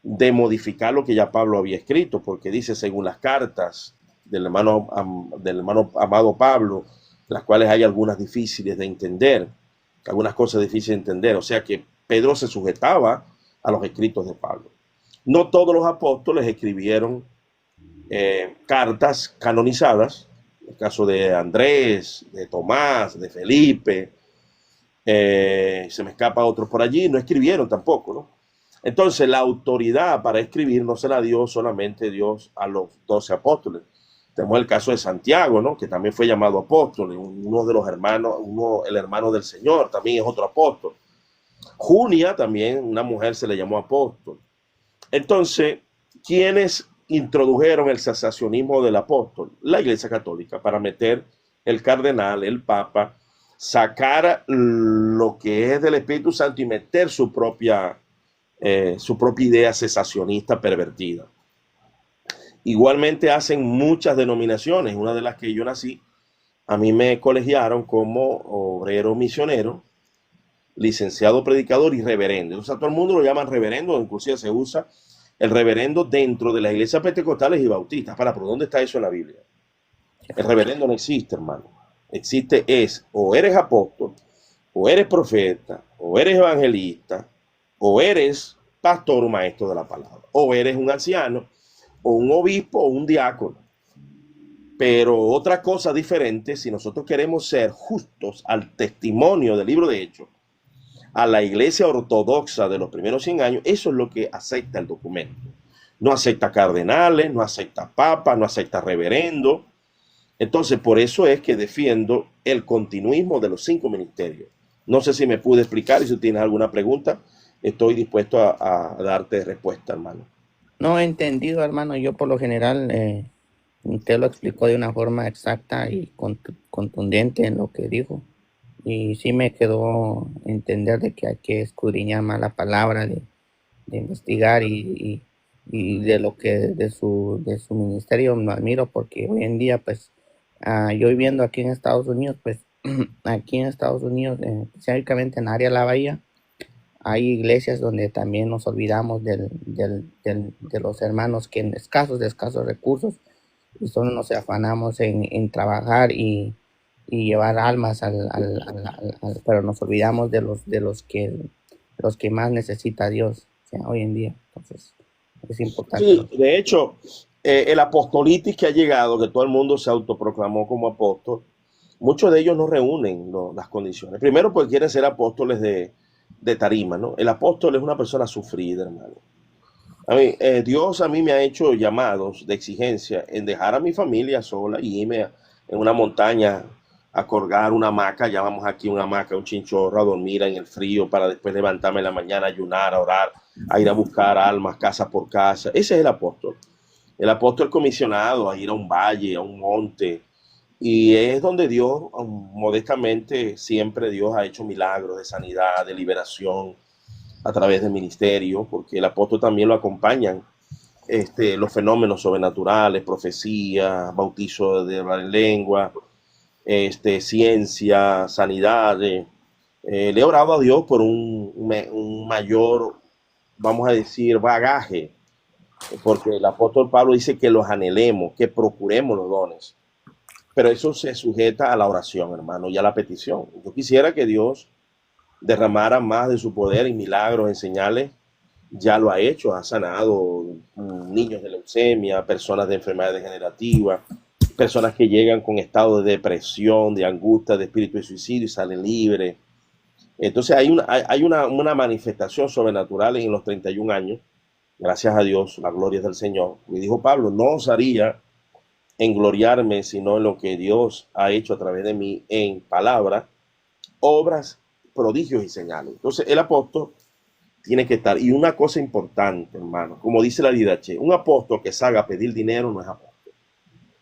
de modificar lo que ya Pablo había escrito, porque dice, según las cartas del hermano amado Pablo, las cuales hay algunas difíciles de entender, algunas cosas difíciles de entender. O sea que Pedro se sujetaba a los escritos de Pablo. No todos los apóstoles escribieron cartas canonizadas. El caso de Andrés, de Tomás, de Felipe, se me escapa otros por allí, no escribieron tampoco, ¿no? Entonces la autoridad para escribir no se la dio solamente Dios a los 12 apóstoles. Tenemos el caso de Santiago, ¿no? Que también fue llamado apóstol, uno de los hermanos, el hermano del Señor, también es otro apóstol. Junia también, una mujer, se le llamó apóstol. Entonces, ¿quiénes introdujeron el cesacionismo del apóstol? La Iglesia Católica, para meter el cardenal, el papa, sacar lo que es del Espíritu Santo y meter su propia idea cesacionista pervertida. Igualmente hacen muchas denominaciones. Una de las que yo nací, a mí me colegiaron como obrero misionero, licenciado predicador y reverendo. O sea, todo el mundo lo llaman reverendo, inclusive se usa el reverendo dentro de las iglesias pentecostales y bautistas. ¿Pero dónde está eso en la Biblia? El reverendo no existe, hermano. Existe o eres apóstol, o eres profeta, o eres evangelista, o eres pastor o maestro de la palabra, o eres un anciano, o un obispo, o un diácono. Pero otra cosa diferente, si nosotros queremos ser justos al testimonio del libro de Hechos, a la iglesia ortodoxa de los primeros 100 años, eso es lo que acepta el documento. No acepta cardenales, no acepta papas, no acepta reverendo. Entonces, por eso es que defiendo el continuismo de los 5 ministerios. No sé si me pude explicar, y si tienes alguna pregunta, estoy dispuesto a darte respuesta, hermano. No he entendido, hermano. Yo por lo general, usted lo explicó de una forma exacta y contundente en lo que dijo. Y sí me quedó entender de que hay que escudriñar más la palabra, de investigar y de lo que de su ministerio me admiro, porque hoy en día, pues, yo viviendo aquí en Estados Unidos, pues, aquí en Estados Unidos, específicamente en área de la Bahía, hay iglesias donde también nos olvidamos de los hermanos que de escasos recursos, y solo nos afanamos en trabajar y llevar almas pero nos olvidamos de los que más necesita Dios, o sea, hoy en día. Entonces es importante. Sí, de hecho, el apostolitis que ha llegado, que todo el mundo se autoproclamó como apóstol, muchos de ellos no reúnen las condiciones. Primero, porque quieren ser apóstoles de tarima, ¿no? El apóstol es una persona sufrida, hermano. Dios a mí me ha hecho llamados de exigencia en dejar a mi familia sola y irme en una montaña a colgar una hamaca, llamamos aquí una hamaca, un chinchorro, a dormir en el frío para después levantarme en la mañana, ayunar, a orar, a ir a buscar almas casa por casa. Ese es el apóstol. El apóstol comisionado a ir a un valle, a un monte, y es donde Dios, modestamente, siempre Dios ha hecho milagros de sanidad, de liberación a través del ministerio, porque el apóstol también lo acompañan los fenómenos sobrenaturales, profecía, bautizo de la lengua, ciencia, sanidad. Le he orado a Dios por un mayor, vamos a decir, bagaje, porque el apóstol Pablo dice que los anhelemos, que procuremos los dones. Pero eso se sujeta a la oración, hermano, y a la petición. Yo quisiera que Dios derramara más de su poder en milagros, en señales. Ya lo ha hecho, ha sanado niños de leucemia, personas de enfermedades degenerativas, personas que llegan con estado de depresión, de angustia, de espíritu de suicidio y salen libres. Entonces hay una manifestación sobrenatural en los 31 años. Gracias a Dios, la gloria es del Señor. Y dijo Pablo, no osaría engloriarme sino en lo que Dios ha hecho a través de mí en palabras, obras, prodigios y señales. Entonces el apóstol tiene que estar. Y una cosa importante, hermano, como dice la Didache, un apóstol que salga a pedir dinero no es apóstol.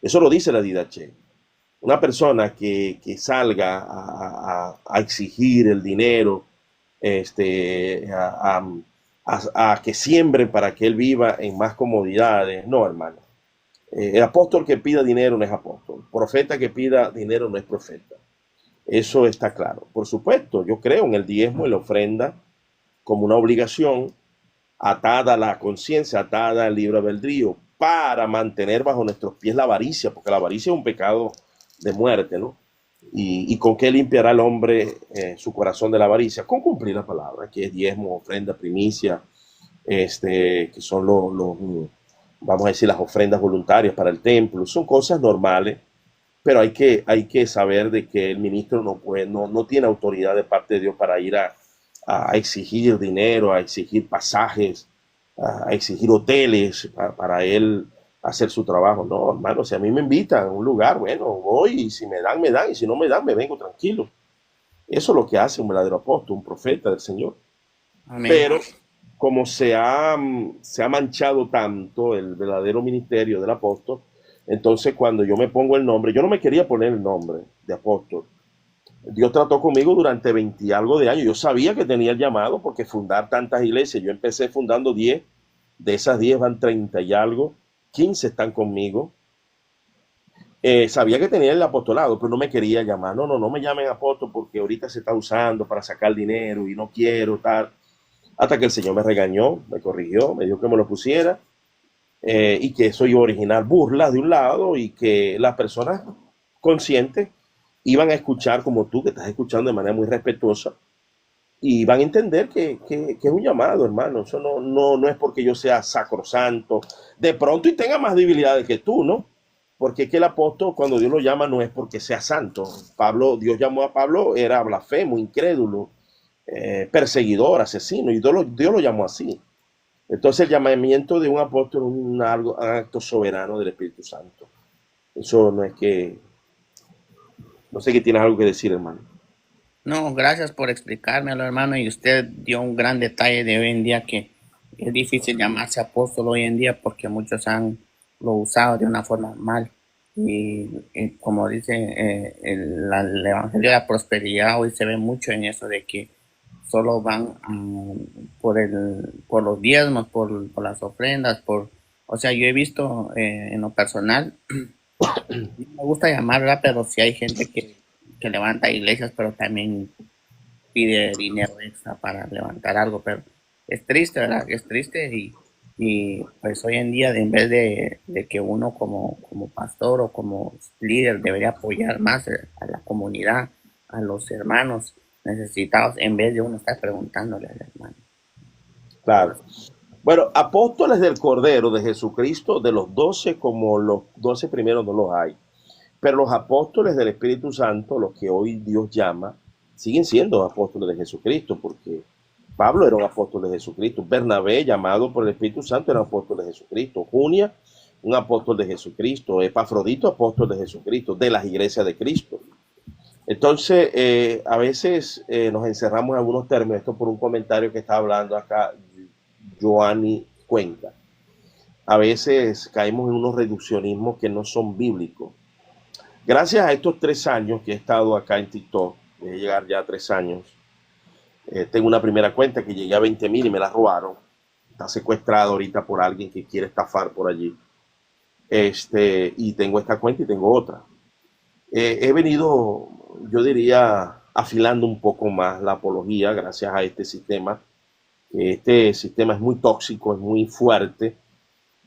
Eso lo dice la Didache. Una persona que salga a exigir el dinero, a que siembre para que él viva en más comodidades, no, hermano. El apóstol que pida dinero no es apóstol. Profeta que pida dinero no es profeta. Eso está claro. Por supuesto, yo creo en el diezmo y la ofrenda como una obligación atada a la conciencia, atada al libre albedrío, para mantener bajo nuestros pies la avaricia, porque la avaricia es un pecado de muerte, ¿no? ¿Y con qué limpiará el hombre su corazón de la avaricia? Con cumplir la palabra, que es diezmo, ofrenda, primicia, que son vamos a decir, las ofrendas voluntarias para el templo. Son cosas normales, pero hay que saber de que el ministro no tiene autoridad de parte de Dios para ir a exigir dinero, a exigir pasajes, a exigir hoteles para él hacer su trabajo. No, hermano, si a mí me invitan a un lugar, bueno, voy, y si me dan, me dan, y si no me dan, me vengo tranquilo. Eso es lo que hace un verdadero apóstol, un profeta del Señor. Amén. Pero como se ha manchado tanto el verdadero ministerio del apóstol, entonces cuando yo me pongo el nombre, yo no me quería poner el nombre de apóstol. Dios trató conmigo durante 20 y algo de años. Yo sabía que tenía el llamado porque fundar tantas iglesias, yo empecé fundando 10, de esas 10 van 30 y algo, 15 están conmigo. Sabía que tenía el apostolado, pero no me quería llamar. No me llamen apóstol porque ahorita se está usando para sacar dinero y no quiero tal. Hasta que el Señor me regañó, me corrigió, me dijo que me lo pusiera, y que eso iba a originar burlas de un lado y que las personas conscientes iban a escuchar como tú, que estás escuchando de manera muy respetuosa, y van a entender que es un llamado, hermano. Eso no es porque yo sea sacrosanto, de pronto y tenga más debilidades que tú, ¿no? Porque es que el apóstol, cuando Dios lo llama, no es porque sea santo. Dios llamó a Pablo, era blasfemo, incrédulo, perseguidor, asesino, y Dios lo llamó así. Entonces el llamamiento de un apóstol es un acto soberano del Espíritu Santo. Eso no es que, no sé que tienes algo que decir, hermano. No, gracias por explicármelo, hermano. Y usted dio un gran detalle de hoy en día que es difícil llamarse apóstol hoy en día porque muchos han lo usado de una forma mal. Y como dice el Evangelio de la Prosperidad, hoy se ve mucho en eso de que solo van por los diezmos, por las ofrendas, o sea, yo he visto en lo personal, no me gusta llamarla, pero sí hay gente que levanta iglesias, pero también pide dinero extra para levantar algo, pero es triste, ¿verdad? Es triste y pues hoy en día en vez de que uno como pastor o como líder debería apoyar más a la comunidad, a los hermanos necesitados, en vez de uno estar preguntándole al hermano. Claro. Bueno, apóstoles del Cordero de Jesucristo, de los 12, como los 12 primeros no los hay. Pero los apóstoles del Espíritu Santo, los que hoy Dios llama, siguen siendo apóstoles de Jesucristo, porque Pablo era un apóstol de Jesucristo, Bernabé, llamado por el Espíritu Santo, era un apóstol de Jesucristo, Junia, un apóstol de Jesucristo, Epafrodito, apóstol de Jesucristo, de las iglesias de Cristo. Entonces, a veces nos encerramos en algunos términos, esto por un comentario que está hablando acá Joanny Cuenca. A veces caemos en unos reduccionismos que no son bíblicos. Gracias a estos 3 años que he estado acá en TikTok, de llegar ya a 3 años, tengo una primera cuenta que llegué a 20,000 y me la robaron. Está secuestrada ahorita por alguien que quiere estafar por allí. Y tengo esta cuenta y tengo otra. He venido, yo diría, afilando un poco más la apología gracias a este sistema. Este sistema es muy tóxico, es muy fuerte,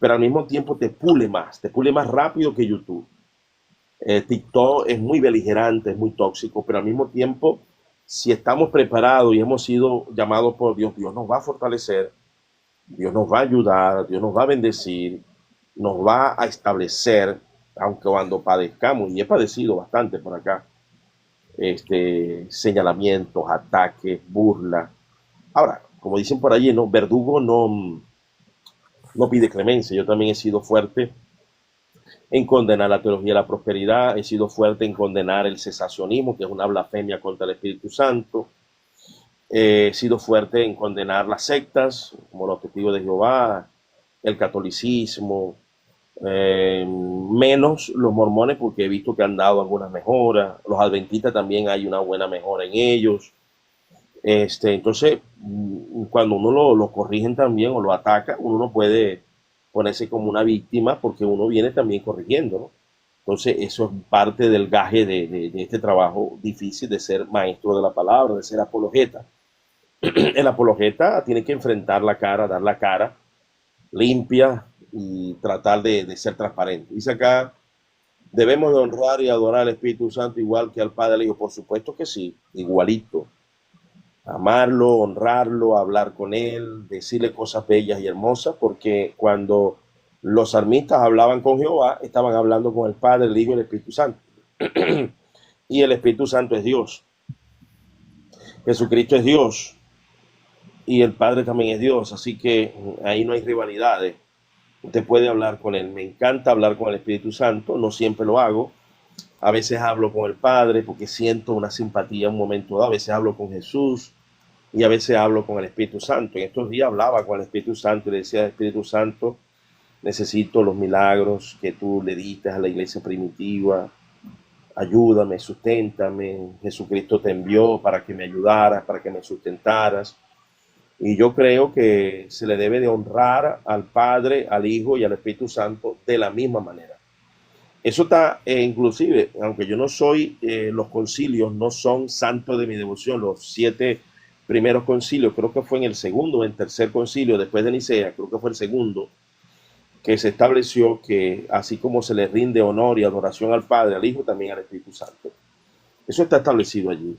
pero al mismo tiempo te pule más rápido que YouTube. TikTok es muy beligerante, es muy tóxico, pero al mismo tiempo, si estamos preparados y hemos sido llamados por Dios, Dios nos va a fortalecer, Dios nos va a ayudar, Dios nos va a bendecir, nos va a establecer, aunque cuando padezcamos, y he padecido bastante por acá, señalamientos, ataques, burlas. Ahora, como dicen por allí, ¿no? Verdugo no pide clemencia. Yo también he sido fuerte en condenar la teología de la prosperidad, he sido fuerte en condenar el cesacionismo, que es una blasfemia contra el Espíritu Santo, he sido fuerte en condenar las sectas, como los testigos de Jehová, el catolicismo, menos los mormones, porque he visto que han dado algunas mejoras, los adventistas también hay una buena mejora en ellos. Entonces, cuando uno lo corrigen también o lo ataca, uno no puede ponerse como una víctima porque uno viene también corrigiendo, ¿no? Entonces, eso es parte del gaje de este trabajo difícil de ser maestro de la palabra, de ser apologeta. El apologeta tiene que enfrentar la cara, dar la cara limpia y tratar de ser transparente. Dice acá ¿Debemos de honrar y adorar al Espíritu Santo igual que al Padre y al Hijo? Por supuesto que sí, igualito. Amarlo, honrarlo, hablar con él, decirle cosas bellas y hermosas, porque cuando los salmistas hablaban con Jehová, estaban hablando con el Padre, el Hijo y el Espíritu Santo. Y el Espíritu Santo es Dios. Jesucristo es Dios y el Padre también es Dios, así que ahí no hay rivalidades. Usted puede hablar con él. Me encanta hablar con el Espíritu Santo, no siempre lo hago. A veces hablo con el Padre porque siento una simpatía en un momento dado. A veces hablo con Jesús y a veces hablo con el Espíritu Santo. En estos días hablaba con el Espíritu Santo y le decía: Espíritu Santo, necesito los milagros que tú le diste a la iglesia primitiva. Ayúdame, susténtame. Jesucristo te envió para que me ayudaras, para que me sustentaras. Y yo creo que se le debe de honrar al Padre, al Hijo y al Espíritu Santo de la misma manera. Eso está, inclusive, aunque yo no soy, los concilios no son santos de mi devoción, los 7 primeros concilios, creo que fue en el segundo o en tercer concilio después de Nicea, creo que fue el segundo, que se estableció que así como se le rinde honor y adoración al Padre, al Hijo, también al Espíritu Santo. Eso está establecido allí.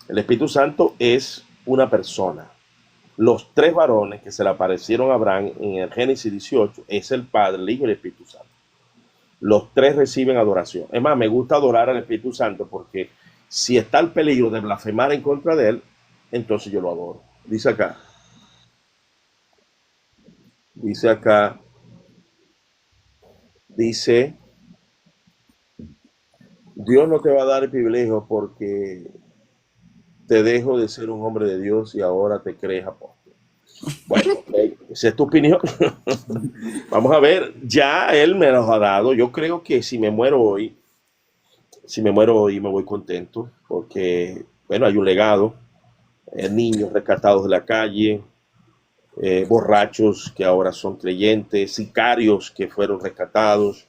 El Espíritu Santo es una persona. Los 3 varones que se le aparecieron a Abraham en el Génesis 18 es el Padre, el Hijo y el Espíritu Santo. Los 3 reciben adoración. Es más, me gusta adorar al Espíritu Santo porque si está el peligro de blasfemar en contra de él, entonces yo lo adoro. Dice acá, dice, Dios no te va a dar el privilegio porque te dejo de ser un hombre de Dios y ahora te crees apóstol. Bueno, esa es tu opinión. Vamos a ver, ya él me los ha dado. Yo creo que si me muero hoy me voy contento, porque, bueno, hay un legado, niños rescatados de la calle, borrachos que ahora son creyentes, sicarios que fueron rescatados,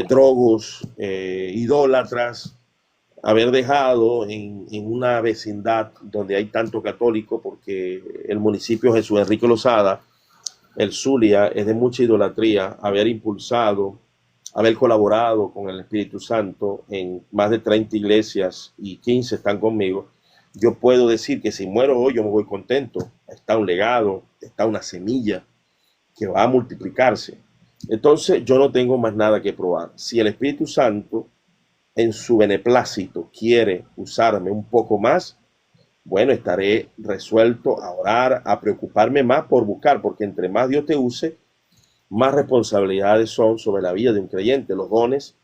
drogos, idólatras, haber dejado en una vecindad donde hay tanto católico, porque el municipio Jesús Enrique Lozada, el Zulia, es de mucha idolatría, haber impulsado, haber colaborado con el Espíritu Santo en más de 30 iglesias y 15 están conmigo. Yo puedo decir que si muero hoy yo me voy contento. Está un legado, está una semilla que va a multiplicarse. Entonces yo no tengo más nada que probar. Si el Espíritu Santo en su beneplácito quiere usarme un poco más, bueno, estaré resuelto a orar, a preocuparme más por buscar, porque entre más Dios te use, más responsabilidades son sobre la vida de un creyente. Los dones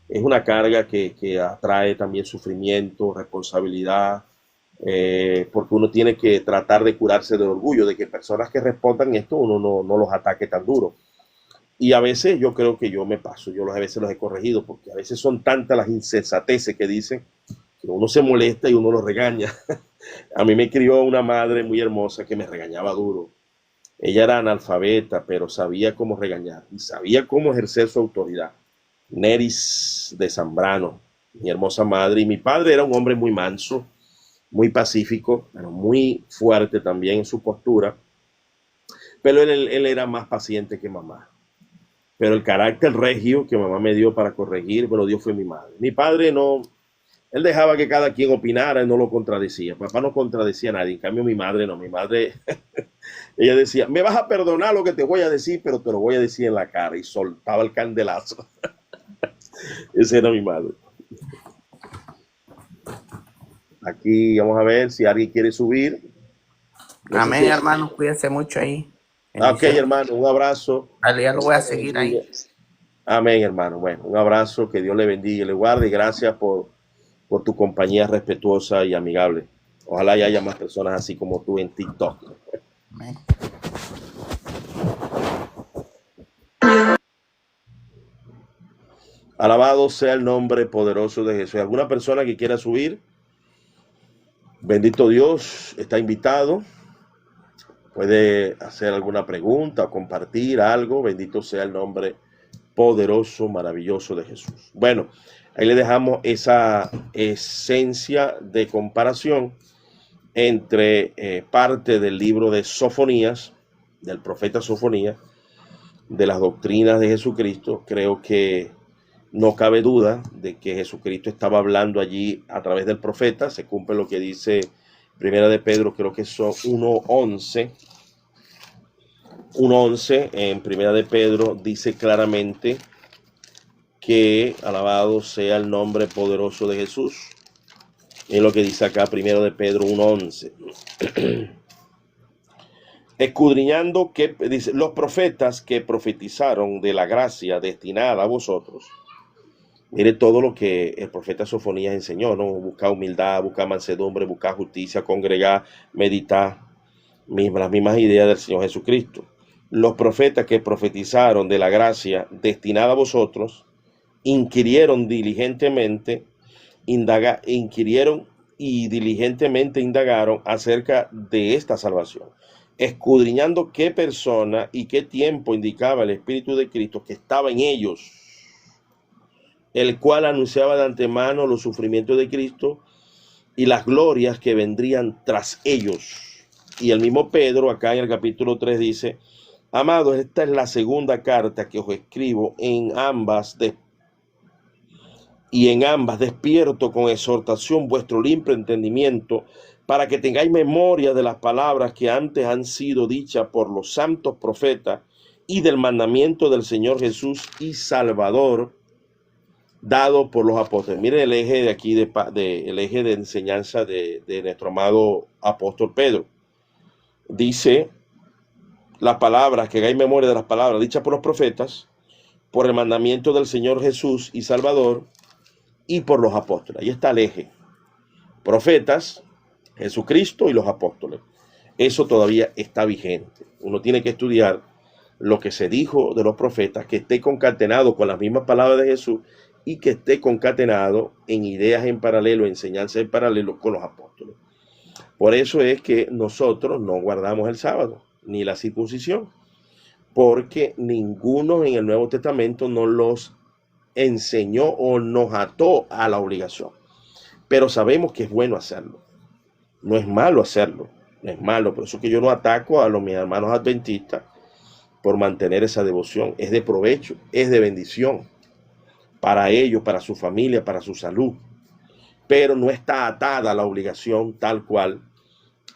es una carga que atrae también sufrimiento, responsabilidad, porque uno tiene que tratar de curarse del orgullo, de que personas que respondan esto uno no los ataque tan duro. Y a veces yo creo que yo me paso, a veces los he corregido, porque a veces son tantas las insensateces que dicen que uno se molesta y uno los regaña. A mí me crió una madre muy hermosa que me regañaba duro. Ella era analfabeta, pero sabía cómo regañar y sabía cómo ejercer su autoridad. Neris de Zambrano, mi hermosa madre. Y mi padre era un hombre muy manso, muy pacífico, pero muy fuerte también en su postura. Pero él era más paciente que mamá. Pero el carácter regio que mamá me dio para corregir, me lo dio fue mi madre. Mi padre no, él dejaba que cada quien opinara y no lo contradecía. Papá no contradecía a nadie, en cambio mi madre no. Mi madre, ella decía, me vas a perdonar lo que te voy a decir, pero te lo voy a decir en la cara, y soltaba el candelazo. Esa era mi madre. Aquí vamos a ver si alguien quiere subir. No Amén, sé si... hermano, cuídese mucho ahí. Ok, hermano, un abrazo. Vale, ya lo voy a seguir ahí. Amén, hermano. Bueno, un abrazo, que Dios le bendiga y le guarde, y gracias por tu compañía respetuosa y amigable. Ojalá y haya más personas así como tú en TikTok. Amén. Alabado sea el nombre poderoso de Jesús. ¿Alguna persona que quiera subir? Bendito Dios, está invitado. Puede hacer alguna pregunta o compartir algo. Bendito sea el nombre poderoso, maravilloso de Jesús. Bueno, ahí le dejamos esa esencia de comparación entre parte del libro de Sofonías, del profeta Sofonías, de las doctrinas de Jesucristo. Creo que No cabe duda de que Jesucristo estaba hablando allí a través del profeta. Se cumple lo que dice Primera de Pedro, creo que son 1:11. 1:11 en Primera de Pedro dice claramente que alabado sea el nombre poderoso de Jesús. Es lo que dice acá Primera de Pedro 1:11. Escudriñando que dice los profetas que profetizaron de la gracia destinada a vosotros. Mire todo lo que el profeta Sofonías enseñó, ¿no? Buscar humildad, buscar mansedumbre, buscar justicia, congregar, meditar, las mismas ideas del Señor Jesucristo. Los profetas que profetizaron de la gracia destinada a vosotros, inquirieron y diligentemente indagaron acerca de esta salvación, escudriñando qué persona y qué tiempo indicaba el Espíritu de Cristo que estaba en ellos, el cual anunciaba de antemano los sufrimientos de Cristo y las glorias que vendrían tras ellos. Y el mismo Pedro, acá en el capítulo 3, dice: amados, esta es la segunda carta que os escribo, en ambas despierto con exhortación vuestro limpio entendimiento, para que tengáis memoria de las palabras que antes han sido dichas por los santos profetas, y del mandamiento del Señor Jesús y Salvador, dado por los apóstoles. Miren el eje de aquí, el eje de enseñanza de nuestro amado apóstol Pedro. Dice las palabras, que hagáis memoria de las palabras dichas por los profetas, por el mandamiento del Señor Jesús y Salvador, y por los apóstoles. Ahí está el eje: profetas, Jesucristo y los apóstoles. Eso todavía está vigente. Uno tiene que estudiar lo que se dijo de los profetas, que esté concatenado con las mismas palabras de Jesús y que esté concatenado en ideas en paralelo, enseñanzas en paralelo con los apóstoles. Por eso es que nosotros no guardamos el sábado ni la circuncisión, porque ninguno en el Nuevo Testamento nos los enseñó o nos ató a la obligación. Pero sabemos que es bueno hacerlo. No es malo hacerlo. No es malo. Por eso es que yo no ataco a mis hermanos adventistas por mantener esa devoción. Es de provecho, es de bendición para ellos, para su familia, para su salud. Pero no está atada a la obligación tal cual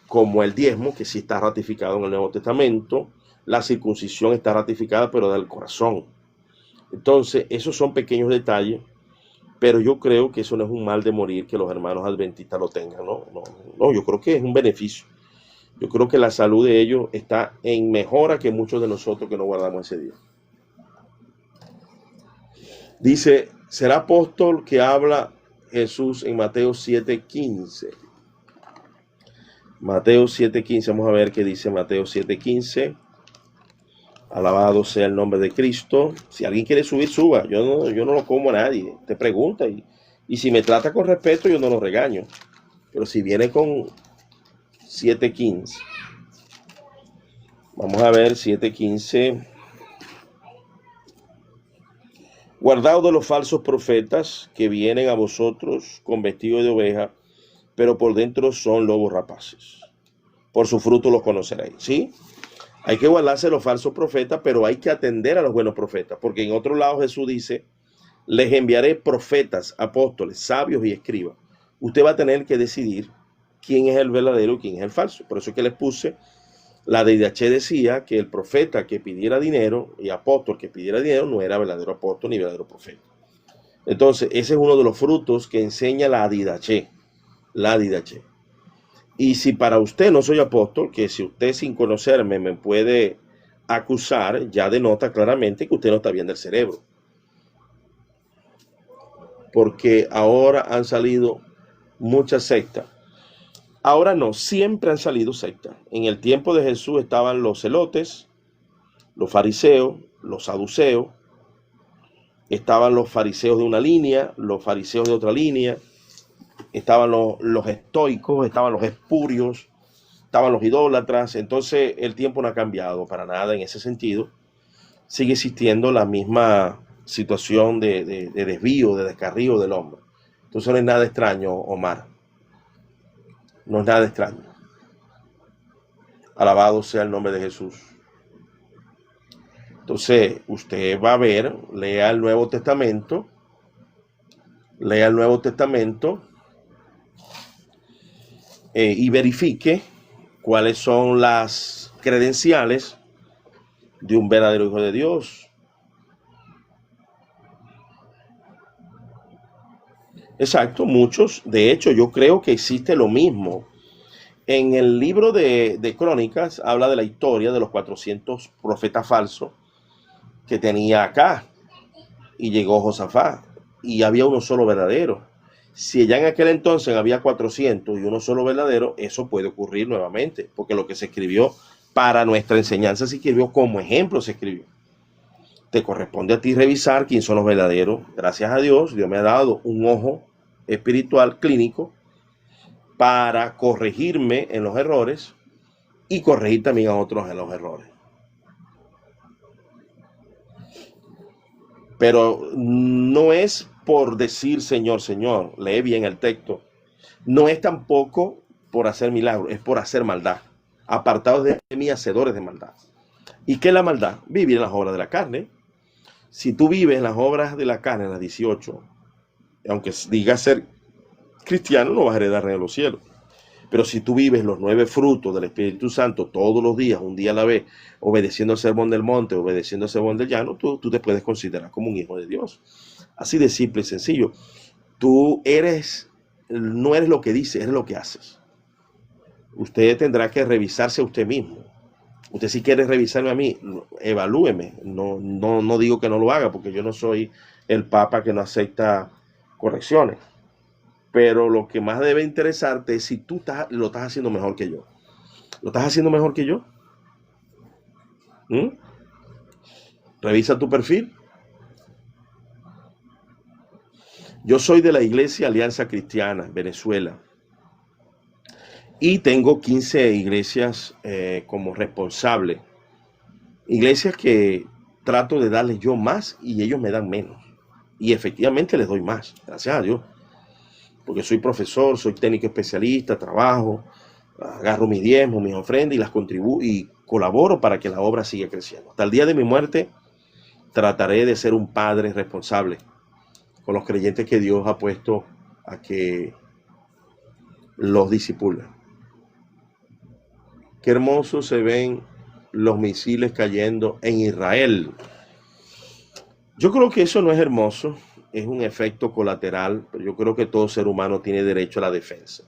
como el diezmo, que sí está ratificado en el Nuevo Testamento. La circuncisión está ratificada, pero del corazón. Entonces, esos son pequeños detalles, pero yo creo que eso no es un mal de morir que los hermanos adventistas lo tengan, no, yo creo que es un beneficio. Yo creo que la salud de ellos está en mejora que muchos de nosotros que no guardamos ese día. Dice: será apóstol que habla Jesús en Mateo 7:15. Mateo 7:15, vamos a ver qué dice Mateo 7:15. Alabado sea el nombre de Cristo. Si alguien quiere subir, suba. Yo no lo como a nadie. Te pregunta y si me trata con respeto, yo no lo regaño. Pero si viene con 7:15, vamos a ver 7:15. Guardaos de los falsos profetas que vienen a vosotros con vestido de oveja, pero por dentro son lobos rapaces. Por su fruto los conoceréis. ¿Sí? Hay que guardarse de los falsos profetas, pero hay que atender a los buenos profetas, porque en otro lado Jesús dice: les enviaré profetas, apóstoles, sabios y escribas. Usted va a tener que decidir quién es el verdadero y quién es el falso. Por eso es que les puse, la DIDH decía que el profeta que pidiera dinero y apóstol que pidiera dinero no era verdadero apóstol ni verdadero profeta. Entonces, ese es uno de los frutos que enseña la DIDH. La DIDH. Y si para usted no soy apóstol, que si usted sin conocerme me puede acusar, ya denota claramente que usted no está bien del cerebro. Porque ahora han salido muchas sectas. Ahora no, siempre han salido sectas. En el tiempo de Jesús estaban los celotes, los fariseos, los saduceos. Estaban los fariseos de una línea, los fariseos de otra línea. Estaban los estoicos, estaban los espurios, estaban los idólatras. Entonces el tiempo no ha cambiado para nada en ese sentido. Sigue existiendo la misma situación de desvío, de descarrío del hombre. Entonces no es nada extraño, Omar. No es nada extraño. Alabado sea el nombre de Jesús. Entonces usted va a ver, lea el Nuevo Testamento lea el Nuevo Testamento y verifique cuáles son las credenciales de un verdadero hijo de Dios. Exacto, muchos. De hecho, yo creo que existe lo mismo. En el libro de Crónicas habla de la historia de los 400 profetas falsos que tenía acá. Y llegó Josafat. Y había uno solo verdadero. Si ya en aquel entonces había 400 y uno solo verdadero, eso puede ocurrir nuevamente. Porque lo que se escribió para nuestra enseñanza se escribió como ejemplo, se escribió. Te corresponde a ti revisar quién son los verdaderos. Gracias a Dios, Dios me ha dado un ojo espiritual clínico para corregirme en los errores y corregir también a otros en los errores. Pero no es por decir Señor, Señor, lee bien el texto. No es tampoco por hacer milagros, es por hacer maldad. Apartados de mí, hacedores de maldad. ¿Y qué es la maldad? Vivir en las obras de la carne. Si tú vives en las obras de la carne, en las 18, aunque digas ser cristiano, no vas a heredar de los cielos. Pero si tú vives los 9 frutos del Espíritu Santo todos los días, un día a la vez, obedeciendo al sermón del monte, obedeciendo al sermón del llano, tú te puedes considerar como un hijo de Dios. Así de simple y sencillo. Tú no eres lo que dices, eres lo que haces. Usted tendrá que revisarse a usted mismo. Usted si quiere revisarme a mí, evalúeme. No digo que no lo haga, porque yo no soy el papa que no acepta correcciones. Pero lo que más debe interesarte es si tú lo estás haciendo mejor que yo. ¿Lo estás haciendo mejor que yo? Revisa tu perfil. Yo soy de la Iglesia Alianza Cristiana, Venezuela. Y tengo 15 iglesias como responsable. Iglesias que trato de darles yo más y ellos me dan menos. Y efectivamente les doy más, gracias a Dios. Porque soy profesor, soy técnico especialista, trabajo, agarro mis diezmos, mis ofrendas y las contribuyo y colaboro para que la obra siga creciendo. Hasta el día de mi muerte trataré de ser un padre responsable con los creyentes que Dios ha puesto a que los disipulen. Qué hermoso se ven los misiles cayendo en Israel. Yo creo que eso no es hermoso, es un efecto colateral, pero yo creo que todo ser humano tiene derecho a la defensa.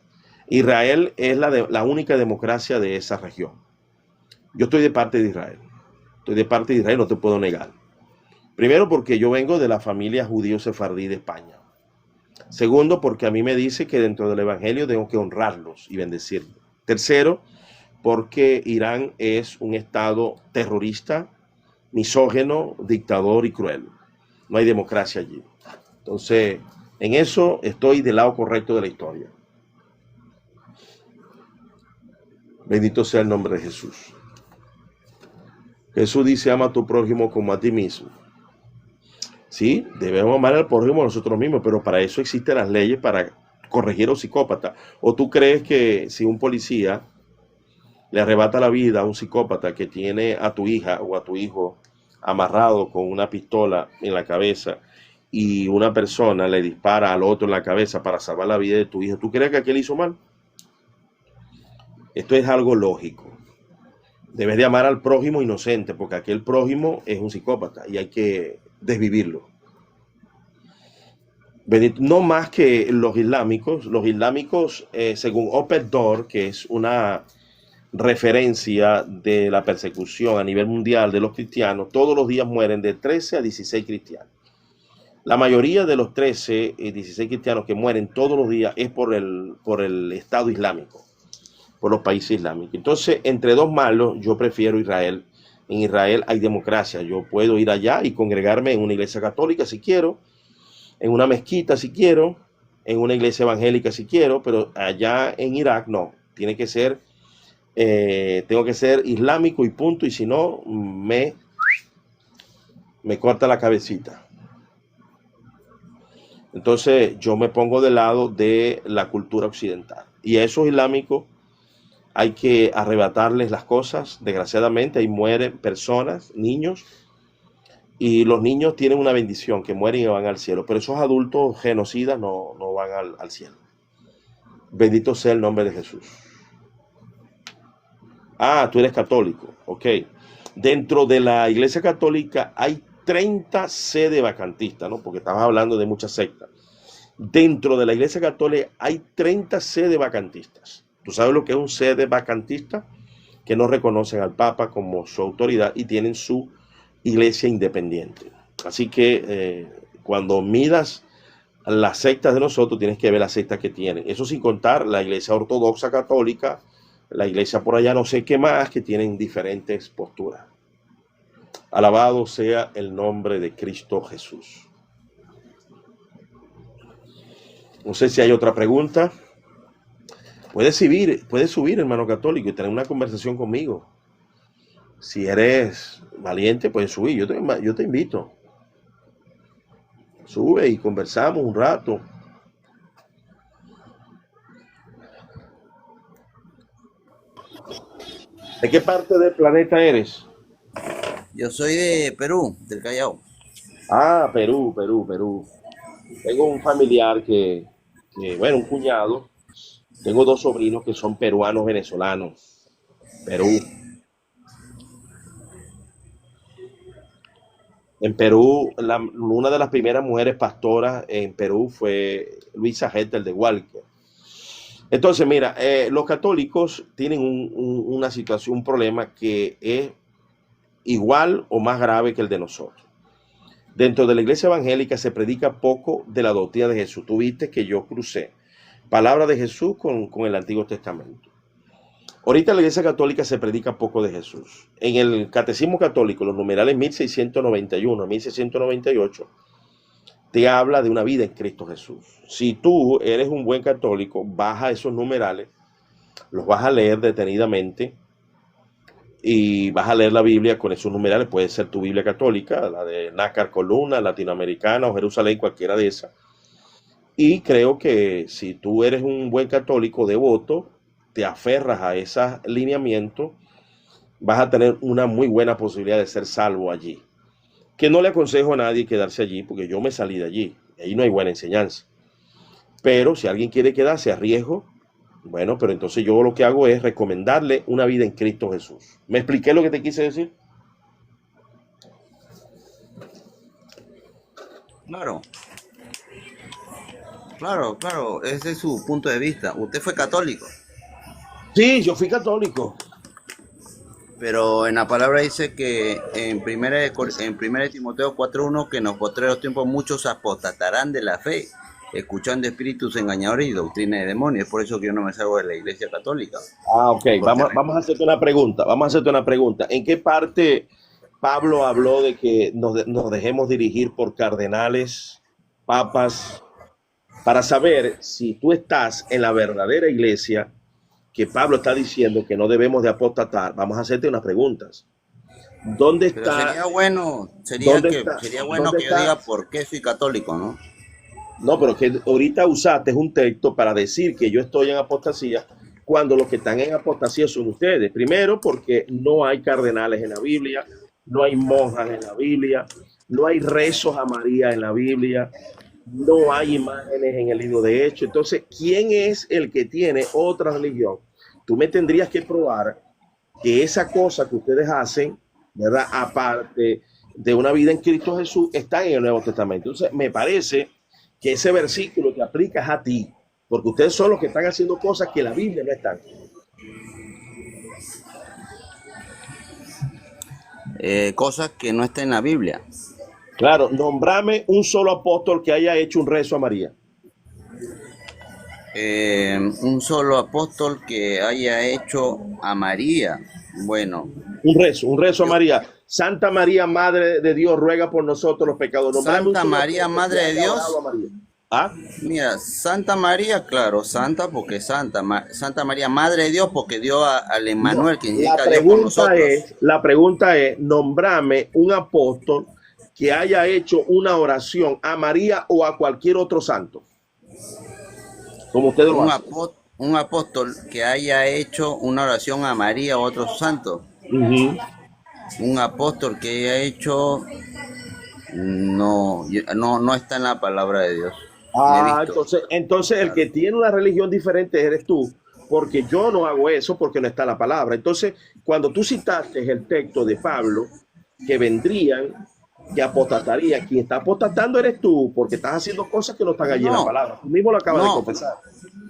Israel es la única democracia de esa región. Yo estoy de parte de Israel. Estoy de parte de Israel, no te puedo negar. Primero, porque yo vengo de la familia judío sefardí de España. Segundo, porque a mí me dice que dentro del evangelio tengo que honrarlos y bendecirlos. Tercero, porque Irán es un estado terrorista, misógino, dictador y cruel. No hay democracia allí. Entonces, en eso estoy del lado correcto de la historia. Bendito sea el nombre de Jesús. Jesús dice, ama a tu prójimo como a ti mismo. Sí, debemos amar al prójimo a nosotros mismos, pero para eso existen las leyes para corregir a un psicópata. ¿O tú crees que si un policía le arrebata la vida a un psicópata que tiene a tu hija o a tu hijo amarrado con una pistola en la cabeza y una persona le dispara al otro en la cabeza para salvar la vida de tu hijo, ¿tú crees que aquel hizo mal? Esto es algo lógico. Debes de amar al prójimo inocente, porque aquel prójimo es un psicópata y hay que desvivirlo. No más que los islámicos, según Open Door, que es una referencia de la persecución a nivel mundial de los cristianos, todos los días mueren de 13 a 16 cristianos. La mayoría de los 13 y 16 cristianos que mueren todos los días es por el Estado Islámico, por los países islámicos. Entonces, entre dos malos, yo prefiero Israel. En Israel hay democracia. Yo puedo ir allá y congregarme en una iglesia católica si quiero, en una mezquita si quiero, en una iglesia evangélica si quiero, pero allá en Irak no. Tiene que ser, tengo que ser islámico y punto, y si no, me corta la cabecita. Entonces yo me pongo del lado de la cultura occidental. Y a esos islámicos hay que arrebatarles las cosas. Desgraciadamente ahí mueren personas, niños, y los niños tienen una bendición, que mueren y van al cielo, pero esos adultos genocidas no van al cielo. Bendito sea el nombre de Jesús. Ah, tú eres católico, ok. Dentro de la Iglesia Católica hay 30 sedes vacantistas, ¿no? Porque estabas hablando de muchas sectas. Dentro de la Iglesia Católica hay 30 sedes vacantistas. ¿Tú sabes lo que es un sede vacantista? Que no reconocen al Papa como su autoridad y tienen su iglesia independiente. Así que cuando midas las sectas de nosotros, tienes que ver las sectas que tienen. Eso sin contar la Iglesia Ortodoxa Católica, la iglesia por allá no sé qué más, que tienen diferentes posturas. Alabado sea el nombre de Cristo Jesús. No sé si hay otra pregunta. Puedes subir, hermano católico, y tener una conversación conmigo. Si eres valiente, puedes subir. Yo te invito. Sube y conversamos un rato. ¿De qué parte del planeta eres? Yo soy de Perú, del Callao. Ah, Perú. Tengo un familiar bueno, un cuñado. Tengo dos sobrinos que son peruanos venezolanos. Perú. En Perú, una de las primeras mujeres pastoras en Perú fue Luisa Hettel de Walker. Entonces, mira, los católicos tienen una situación, un problema que es igual o más grave que el de nosotros. Dentro de la iglesia evangélica se predica poco de la doctrina de Jesús. Tú viste que yo crucé palabra de Jesús con el Antiguo Testamento. Ahorita en la iglesia católica se predica poco de Jesús. En el catecismo católico, los numerales 1691 a 1698, te habla de una vida en Cristo Jesús. Si tú eres un buen católico, baja esos numerales, los vas a leer detenidamente y vas a leer la Biblia con esos numerales. Puede ser tu Biblia católica, la de Nácar Columna, latinoamericana o Jerusalén, cualquiera de esas. Y creo que si tú eres un buen católico devoto, te aferras a esos lineamientos, vas a tener una muy buena posibilidad de ser salvo allí. Que no le aconsejo a nadie quedarse allí, porque yo me salí de allí. Ahí no hay buena enseñanza. Pero si alguien quiere quedarse a riesgo, bueno, pero entonces yo lo que hago es recomendarle una vida en Cristo Jesús. ¿Me expliqué lo que te quise decir? Claro, claro, ese es su punto de vista. Usted fue católico, Sí, yo fui católico. pero en la palabra dice que en primera de Timoteo 4:1 que en los postreros tiempos muchos apostatarán de la fe, escuchando espíritus engañadores y doctrina de demonios. Es por eso que yo no me salgo de la iglesia católica. Ah, ok. Porque Vamos a hacerte una pregunta. ¿En qué parte Pablo habló de que nos dejemos dirigir por cardenales, papas, para saber si tú estás en la verdadera iglesia que Pablo está diciendo que no debemos de apostatar? Vamos a hacerte unas preguntas. ¿Dónde Pero está? sería ¿Dónde que está? sería bueno ¿Dónde que yo está? diga por qué soy católico, ¿no? No, pero que ahorita usaste un texto para decir que yo estoy en apostasía cuando los que están en apostasía son ustedes. Primero, porque no hay cardenales en la Biblia, no hay monjas en la Biblia, no hay rezos a María en la Biblia, no hay imágenes en el libro de Hechos. Entonces, ¿quién es el que tiene otra religión? Tú me tendrías que probar que esa cosa que ustedes hacen, ¿verdad? Aparte de una vida en Cristo Jesús, está en el Nuevo Testamento. Entonces, me parece que ese versículo te aplicas a ti, porque ustedes son los que están haciendo cosas que la Biblia no está. Cosas que no están en la Biblia. Claro, nombrame un solo apóstol que haya hecho un rezo a María. Un solo apóstol que haya hecho a María. Bueno, Un rezo a yo, María. Santa María, Madre de Dios, ruega por nosotros los pecadores. Nombrame un Santa solo María, apóstol que Madre de haya orado a Dios. María. ¿Ah? Mira, Santa María, claro, santa porque santa. Santa María, Madre de Dios, porque dio al No, Emmanuel, que significa Dios con nosotros. la pregunta es, nombrame un apóstol que haya hecho una oración a María o a cualquier otro santo, como ustedes lo hacen. Un apóstol que haya hecho una oración a María o a otros santos. Ujú. Un apóstol que haya hecho No, no está en la palabra de Dios. No he Ah, visto. entonces el Claro. que tiene una religión diferente eres tú, porque yo no hago eso porque no está la palabra. Entonces, cuando tú citaste el texto de Pablo, que vendrían, que apostatarían, quien está apostatando eres tú, porque estás haciendo cosas que no están allí en la No, palabra. Tú mismo lo acabas de no, confesar.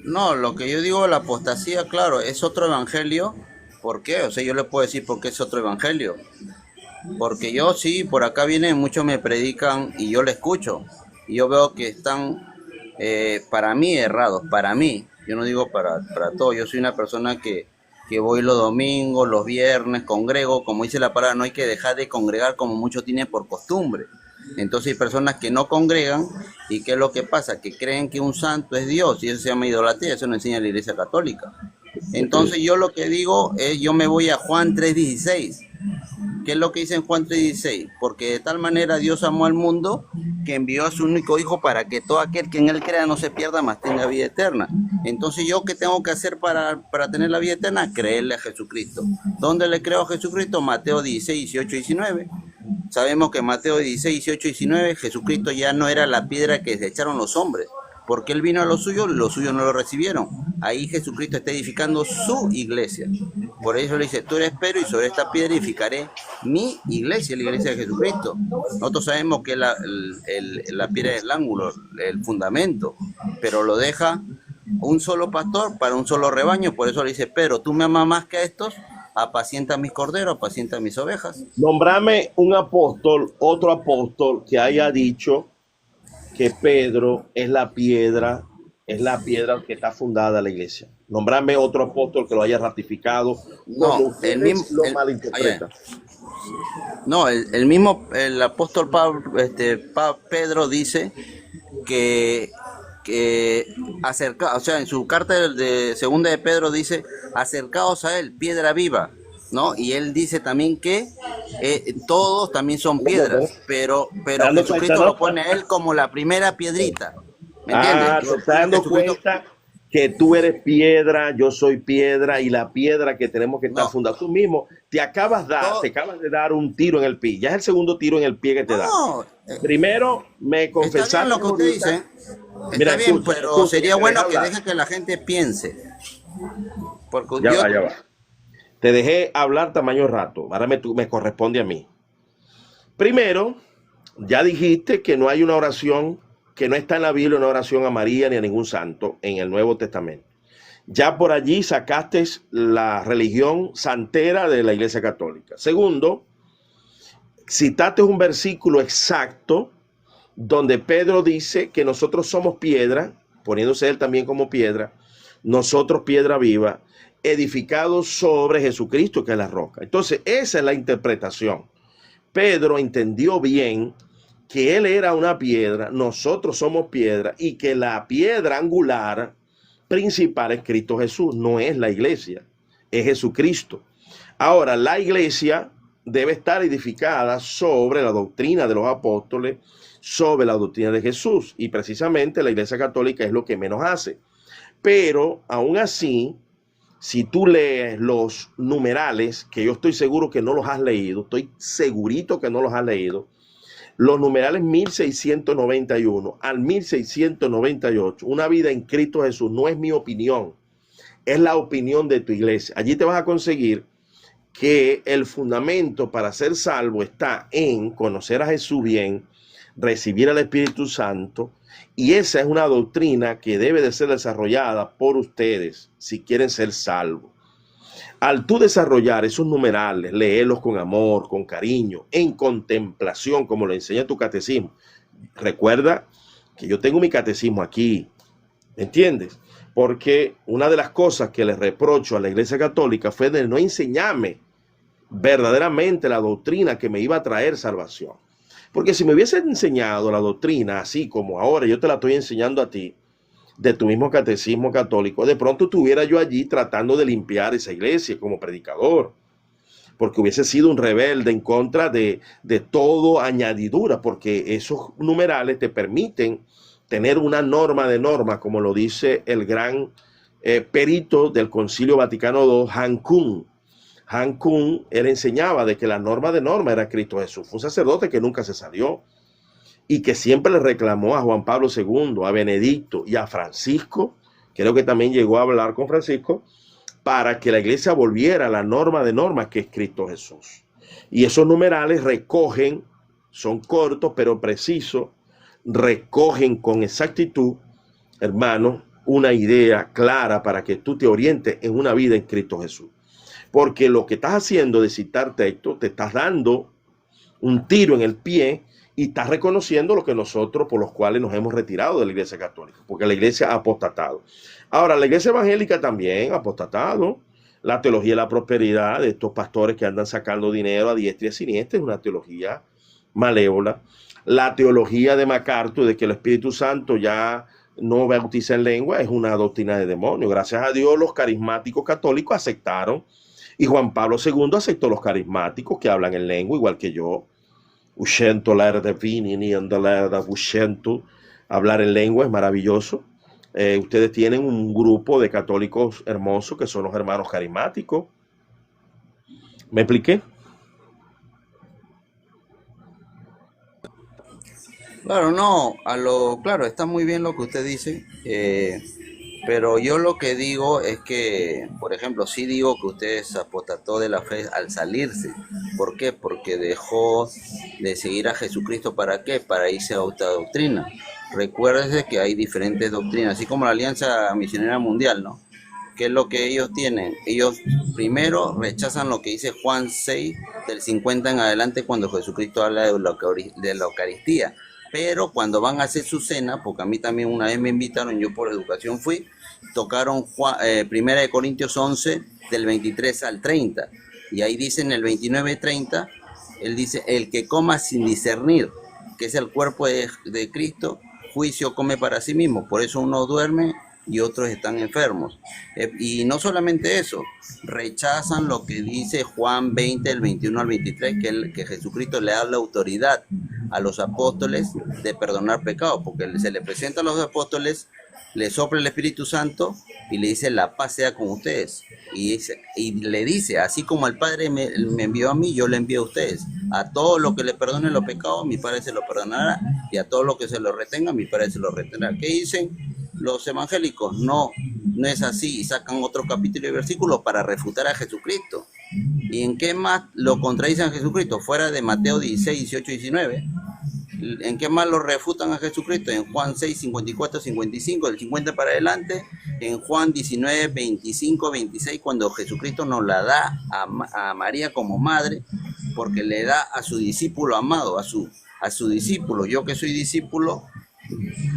no, lo que yo digo, la apostasía, claro, es otro evangelio. ¿Por qué? O sea, yo le puedo decir por qué es otro evangelio. Porque yo sí, por acá vienen, muchos me predican y yo le escucho. Y yo veo que están, para mí, errados. Para mí, yo no digo para todo. Yo soy una persona que voy los domingos, los viernes, congrego. Como dice la palabra, no hay que dejar de congregar como muchos tienen por costumbre. Entonces hay personas que no congregan y ¿qué es lo que pasa? Que creen que un santo es Dios y eso se llama idolatría. Eso no enseña la Iglesia Católica. Entonces yo lo que digo es, yo me voy a Juan 3:16. ¿Qué es lo que dice en Juan 3:16? Porque de tal manera Dios amó al mundo que envió a su único hijo para que todo aquel que en él crea no se pierda, mas tenga vida eterna. Entonces, ¿yo qué tengo que hacer para tener la vida eterna? Creerle a Jesucristo. ¿Dónde le creo a Jesucristo? Mateo 16, 18, 19. Sabemos que en Mateo 16, 18, 19 Jesucristo ya no era la piedra que desecharon los hombres, porque él vino a los suyos no lo recibieron. Ahí Jesucristo está edificando su iglesia. Por eso le dice, tú eres Pedro y sobre esta piedra edificaré mi iglesia, la iglesia de Jesucristo. Nosotros sabemos que la piedra es el ángulo, el fundamento, pero lo deja un solo pastor para un solo rebaño. Por eso le dice, Pedro, tú me amas más que a estos, apacienta mis corderos, apacienta mis ovejas. Nombrame un apóstol, otro apóstol que haya dicho que Pedro es la piedra que está fundada la iglesia. Nombrame otro apóstol que lo haya ratificado como No, el mismo, ustedes lo malinterpretan. no, el mismo, el apóstol Pablo, Pedro dice que, que o sea, en su carta de segunda de Pedro dice, acercaos a él, piedra viva, ¿no? Y él dice también que todos también son piedras, pero Dando cuenta, Jesucristo ¿no? lo pone a él como la primera piedrita, ¿me entiendes? Ah, te estás dando Jesucristo, cuenta que tú eres piedra, yo soy piedra y la piedra que tenemos que estar no, fundada. Tú mismo te todo, acabas de dar un tiro en el pie. Ya es el segundo tiro en el pie que te da. no, Primero me está bien confesaste lo que usted ahorita. dice, Mira, está bien, pero escucha, sería te dejé bueno que hablar. deje que la gente piense, porque Ya yo, va, ya va. Te dejé hablar tamaño rato. Ahora me corresponde a mí. Primero, ya dijiste que no hay una oración, que no está en la Biblia una oración a María ni a ningún santo en el Nuevo Testamento. Ya por allí sacaste la religión santera de la Iglesia Católica. Segundo, citaste un versículo exacto donde Pedro dice que nosotros somos piedra, poniéndose él también como piedra, nosotros piedra viva, edificados sobre Jesucristo, que es la roca. Entonces, esa es la interpretación. Pedro entendió bien que él era una piedra, nosotros somos piedra, y que la piedra angular principal es Cristo Jesús, no es la iglesia, es Jesucristo. Ahora, la iglesia debe estar edificada sobre la doctrina de los apóstoles, sobre la doctrina de Jesús, y precisamente la iglesia católica es lo que menos hace. Pero aún así, si tú lees los numerales, que yo estoy seguro que no los has leído, estoy segurito que no los has leído, los numerales 1691 al 1698, una vida en Cristo Jesús, no es mi opinión, es la opinión de tu iglesia. Allí te vas a conseguir que el fundamento para ser salvo está en conocer a Jesús bien, recibir al Espíritu Santo, y esa es una doctrina que debe de ser desarrollada por ustedes si quieren ser salvos. Al tú desarrollar esos numerales, leerlos con amor, con cariño, en contemplación, como lo enseña tu catecismo. Recuerda que yo tengo mi catecismo aquí, ¿me entiendes? Porque una de las cosas que le reprocho a la Iglesia Católica fue de no enseñarme verdaderamente la doctrina que me iba a traer salvación. Porque si me hubiesen enseñado la doctrina así como ahora yo te la estoy enseñando a ti, de tu mismo catecismo católico, de pronto estuviera yo allí tratando de limpiar esa iglesia como predicador, porque hubiese sido un rebelde en contra de todo añadidura, porque esos numerales te permiten tener una norma de normas, como lo dice el gran perito del Concilio Vaticano II, Han Kung. Han Kung, él enseñaba de que la norma de norma era Cristo Jesús. Fue un sacerdote que nunca se salió. y que siempre le reclamó a Juan Pablo II, a Benedicto y a Francisco, creo que también llegó a hablar con Francisco, para que la iglesia volviera a la norma de normas que es Cristo Jesús. Y esos numerales recogen, son cortos pero precisos, recogen con exactitud, hermano, una idea clara para que tú te orientes en una vida en Cristo Jesús. Porque lo que estás haciendo de citar texto, te estás dando un tiro en el pie y estás reconociendo lo que nosotros, por los cuales nos hemos retirado de la iglesia católica, porque la iglesia ha apostatado. Ahora, la iglesia evangélica también ha apostatado. La teología de la prosperidad de estos pastores que andan sacando dinero a diestra y a siniestra es una teología malévola. La teología de MacArthur de que el Espíritu Santo ya no bautiza en lengua es una doctrina de demonio. Gracias a Dios los carismáticos católicos aceptaron y Juan Pablo II aceptó los carismáticos que hablan en lengua igual que yo. Hablar en lengua es maravilloso. Ustedes tienen un grupo de católicos hermosos que son los hermanos carismáticos. ¿Me expliqué? Claro, no, claro, está muy bien lo que usted dice, pero yo lo que digo es que, por ejemplo, sí digo que usted se apostató de la fe al salirse. ¿Por qué? Porque dejó de seguir a Jesucristo. ¿Para qué? Para irse a otra doctrina. Recuérdese que hay diferentes doctrinas, así como la Alianza Misionera Mundial, ¿no? ¿Qué es lo que ellos tienen? Ellos primero rechazan lo que dice Juan 6, del 50 en adelante, cuando Jesucristo habla de la Eucaristía. Pero cuando van a hacer su cena, porque a mí también una vez me invitaron, yo por educación fui, tocaron Primera de Corintios 11, del 23 al 30. Y ahí dice en el 29-30, él dice, el que coma sin discernir, que es el cuerpo de Cristo, juicio come para sí mismo. Por eso uno duerme y otros están enfermos. Y no solamente eso, rechazan lo que dice Juan 20, del 21 al 23, que Jesucristo le da la autoridad a los apóstoles de perdonar pecados, porque se le presenta a los apóstoles, le sopla el Espíritu Santo y le dice, la paz sea con ustedes. Y le dice, así como el Padre me envió a mí, yo le envío a ustedes. A todos los que le perdonen los pecados, mi Padre se los perdonará, y a todos los que se los retengan, mi Padre se los retendrá. ¿Qué dicen los evangélicos? No, no es así, y sacan otro capítulo y versículo para refutar a Jesucristo. ¿Y en qué más lo contradicen a Jesucristo? Fuera de Mateo 16, 18 y 19. ¿En qué más lo refutan a Jesucristo? En Juan 6, 54, 55, del 50 para adelante. En Juan 19, 25, 26, cuando Jesucristo nos la da a María como madre, porque le da a su discípulo amado, a su discípulo. Yo que soy discípulo,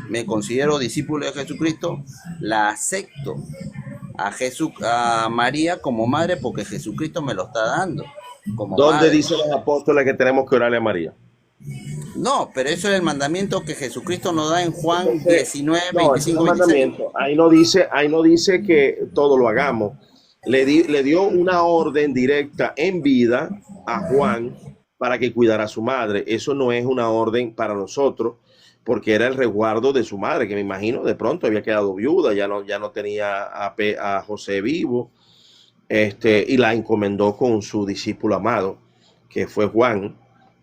me considero discípulo de Jesucristo, la acepto a María como madre porque Jesucristo me lo está dando como ¿Dónde madre. dicen los apóstoles que tenemos que orarle a María? No, pero eso es el mandamiento que Jesucristo nos da en Juan Entonces, 19, no, ese es 25, el 26. mandamiento. Ahí no dice que todo lo hagamos. Le dio una orden directa en vida a Juan para que cuidara a su madre. Eso no es una orden para nosotros, porque era el resguardo de su madre, que me imagino de pronto había quedado viuda, ya no tenía a José vivo, y la encomendó con su discípulo amado, que fue Juan.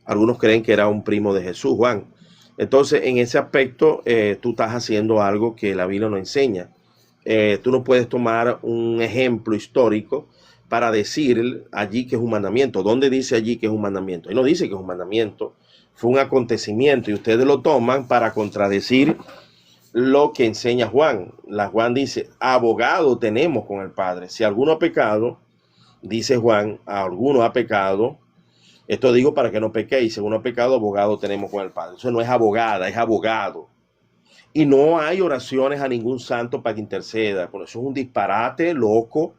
Algunos creen que era un primo de Jesús, Juan. Entonces, en ese aspecto, tú estás haciendo algo que la Biblia no enseña. Tú no puedes tomar un ejemplo histórico para decir allí que es un mandamiento. ¿Dónde dice allí que es un mandamiento? Y no dice que es un mandamiento. Fue un acontecimiento y ustedes lo toman para contradecir lo que enseña Juan. Juan dice, abogado tenemos con el Padre. Si alguno ha pecado, dice Juan, alguno ha pecado. Esto digo para que no pequéis. Si alguno ha pecado, abogado tenemos con el Padre. Eso no es abogada, es abogado. Y no hay oraciones a ningún santo para que interceda. Por eso es un disparate loco,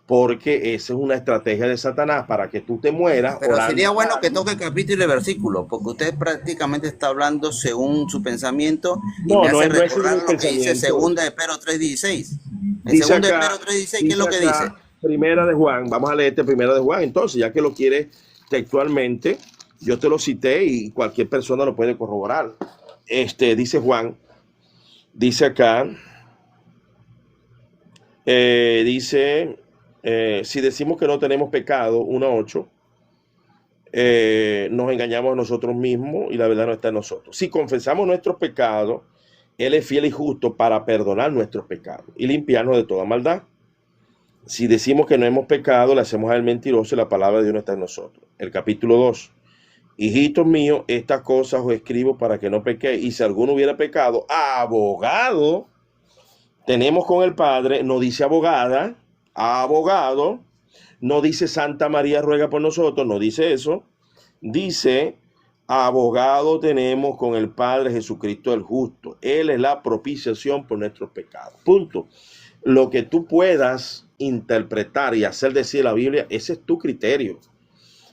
porque esa es una estrategia de Satanás para que tú te mueras. Pero orando. sería bueno que toque capítulo y versículo, porque usted prácticamente está hablando según su pensamiento y me hace recordar lo que dice segunda de Pedro 3:16. En segunda de Pedro 3:16, ¿qué es lo que dice? Primera de Juan, vamos a leerte primera de Juan. Entonces, ya que lo quieres textualmente, yo te lo cité y cualquier persona lo puede corroborar. Dice Juan, dice acá, si decimos que no tenemos pecado, 1:8, nos engañamos a nosotros mismos y la verdad no está en nosotros. Si confesamos nuestros pecados, Él es fiel y justo para perdonar nuestros pecados y limpiarnos de toda maldad. Si decimos que no hemos pecado, le hacemos a Él mentiroso y la palabra de Dios no está en nosotros. El capítulo 2. Hijitos míos, estas cosas os escribo para que no pequéis. Y si alguno hubiera pecado, abogado tenemos con el Padre. No dice abogada, abogado. No dice Santa María ruega por nosotros, no dice eso. Dice abogado tenemos con el Padre, Jesucristo el justo. Él es la propiciación por nuestros pecados. Punto. Lo que tú puedas interpretar y hacer decir la Biblia, ese es tu criterio.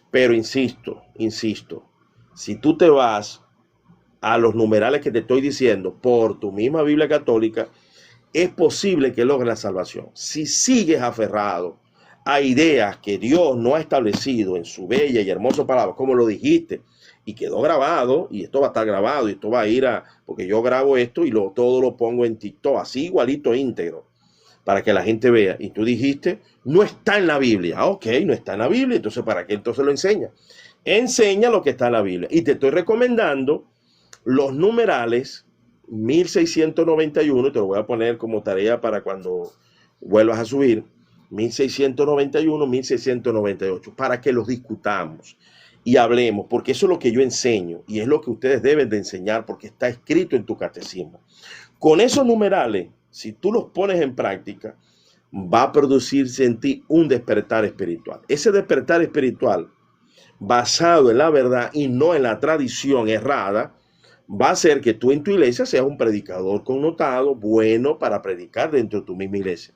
Pero insisto, si tú te vas a los numerales que te estoy diciendo por tu misma Biblia católica, es posible que logres la salvación. Si sigues aferrado a ideas que Dios no ha establecido en su bella y hermosa palabra, como lo dijiste, y quedó grabado, y esto va a estar grabado, y esto va a ir porque yo grabo esto y todo lo pongo en TikTok, así igualito íntegro, para que la gente vea. Y tú dijiste, no está en la Biblia. Ok, no está en la Biblia, entonces ¿para qué entonces lo enseña? Enseña lo que está en la Biblia. Y te estoy recomendando los numerales 1691, te lo voy a poner como tarea para cuando vuelvas a subir, 1691, 1698, para que los discutamos y hablemos, porque eso es lo que yo enseño y es lo que ustedes deben de enseñar porque está escrito en tu catecismo. Con esos numerales, si tú los pones en práctica, va a producirse en ti un despertar espiritual. Ese despertar espiritual, basado en la verdad y no en la tradición errada, va a hacer que tú en tu iglesia seas un predicador connotado, bueno para predicar dentro de tu misma iglesia.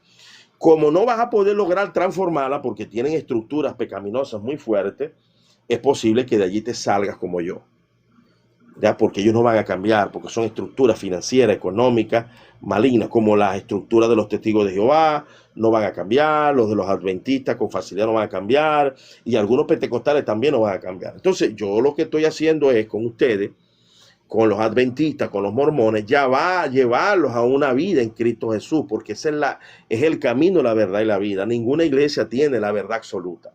Como no vas a poder lograr transformarla porque tienen estructuras pecaminosas muy fuertes, es posible que de allí te salgas como yo. ¿Ya? Porque ellos no van a cambiar, porque son estructuras financieras, económicas, malignas, como las estructuras de los testigos de Jehová, no van a cambiar, los de los adventistas con facilidad no van a cambiar, y algunos pentecostales también no van a cambiar. Entonces, yo lo que estoy haciendo es con ustedes, con los adventistas, con los mormones, ya va a llevarlos a una vida en Cristo Jesús, porque ese es el camino, la verdad y la vida. Ninguna iglesia tiene la verdad absoluta.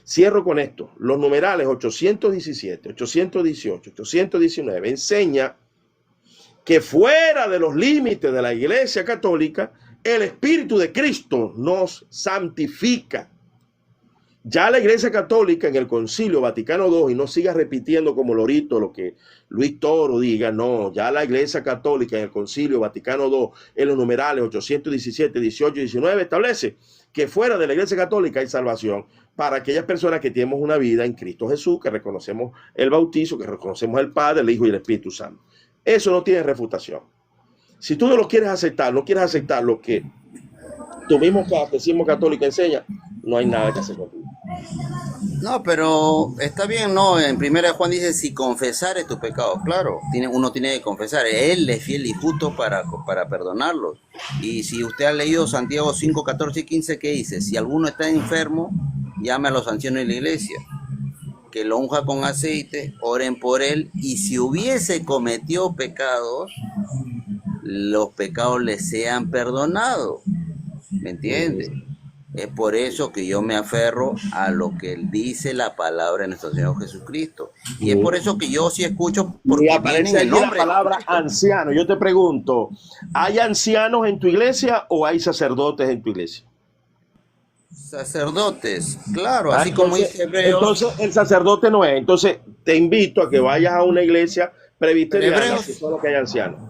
Cierro con esto. Los numerales 817, 818, 819 enseña que fuera de los límites de la Iglesia Católica, el Espíritu de Cristo nos santifica. Ya la Iglesia Católica en el Concilio Vaticano II, y no siga repitiendo como lorito lo que Luis Toro diga, no, ya la Iglesia Católica en el Concilio Vaticano II, en los numerales 817, 18 y 19, establece que fuera de la Iglesia Católica hay salvación para aquellas personas que tenemos una vida en Cristo Jesús, que reconocemos el bautizo, que reconocemos el Padre, el Hijo y el Espíritu Santo. Eso no tiene refutación. Si tú no lo quieres aceptar, no quieres aceptar lo que tu mismo catecismo católico enseña, no hay nada que hacer contigo. No, pero está bien, ¿no? En primera de Juan dice, si confesares tus pecados, claro, uno tiene que confesar, Él es fiel y justo para perdonarlos. Y si usted ha leído Santiago 5, 14 y 15, ¿qué dice? Si alguno está enfermo, llame a los ancianos de la iglesia, que lo unja con aceite, oren por él, y si hubiese cometido pecados, los pecados le sean perdonados. ¿Me entiendes? Es por eso que yo me aferro a lo que dice la palabra de nuestro Señor Jesucristo. Y es por eso que yo sí escucho, porque aparece el nombre, la palabra anciano. Yo te pregunto, ¿hay ancianos en tu iglesia o hay sacerdotes en tu iglesia? Sacerdotes, claro, así como dice Hebreos. Entonces el sacerdote no es. Entonces te invito a que vayas a una iglesia presbiteriana, que solo que hay ancianos.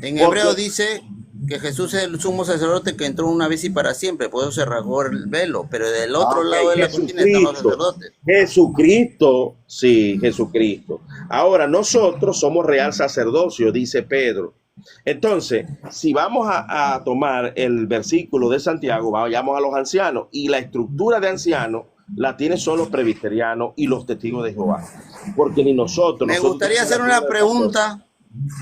En Hebreos dice que Jesús es el sumo sacerdote que entró una vez y para siempre, por eso se rasgó el velo, pero del otro lado de la cortina están los sacerdotes. Jesucristo, sí, Jesucristo. Ahora, nosotros somos real sacerdocio, dice Pedro. Entonces, si vamos a tomar el versículo de Santiago, vayamos a los ancianos, y la estructura de ancianos la tienen solo los presbiterianos y los testigos de Jehová, porque ni nosotros... Me gustaría hacer una pregunta.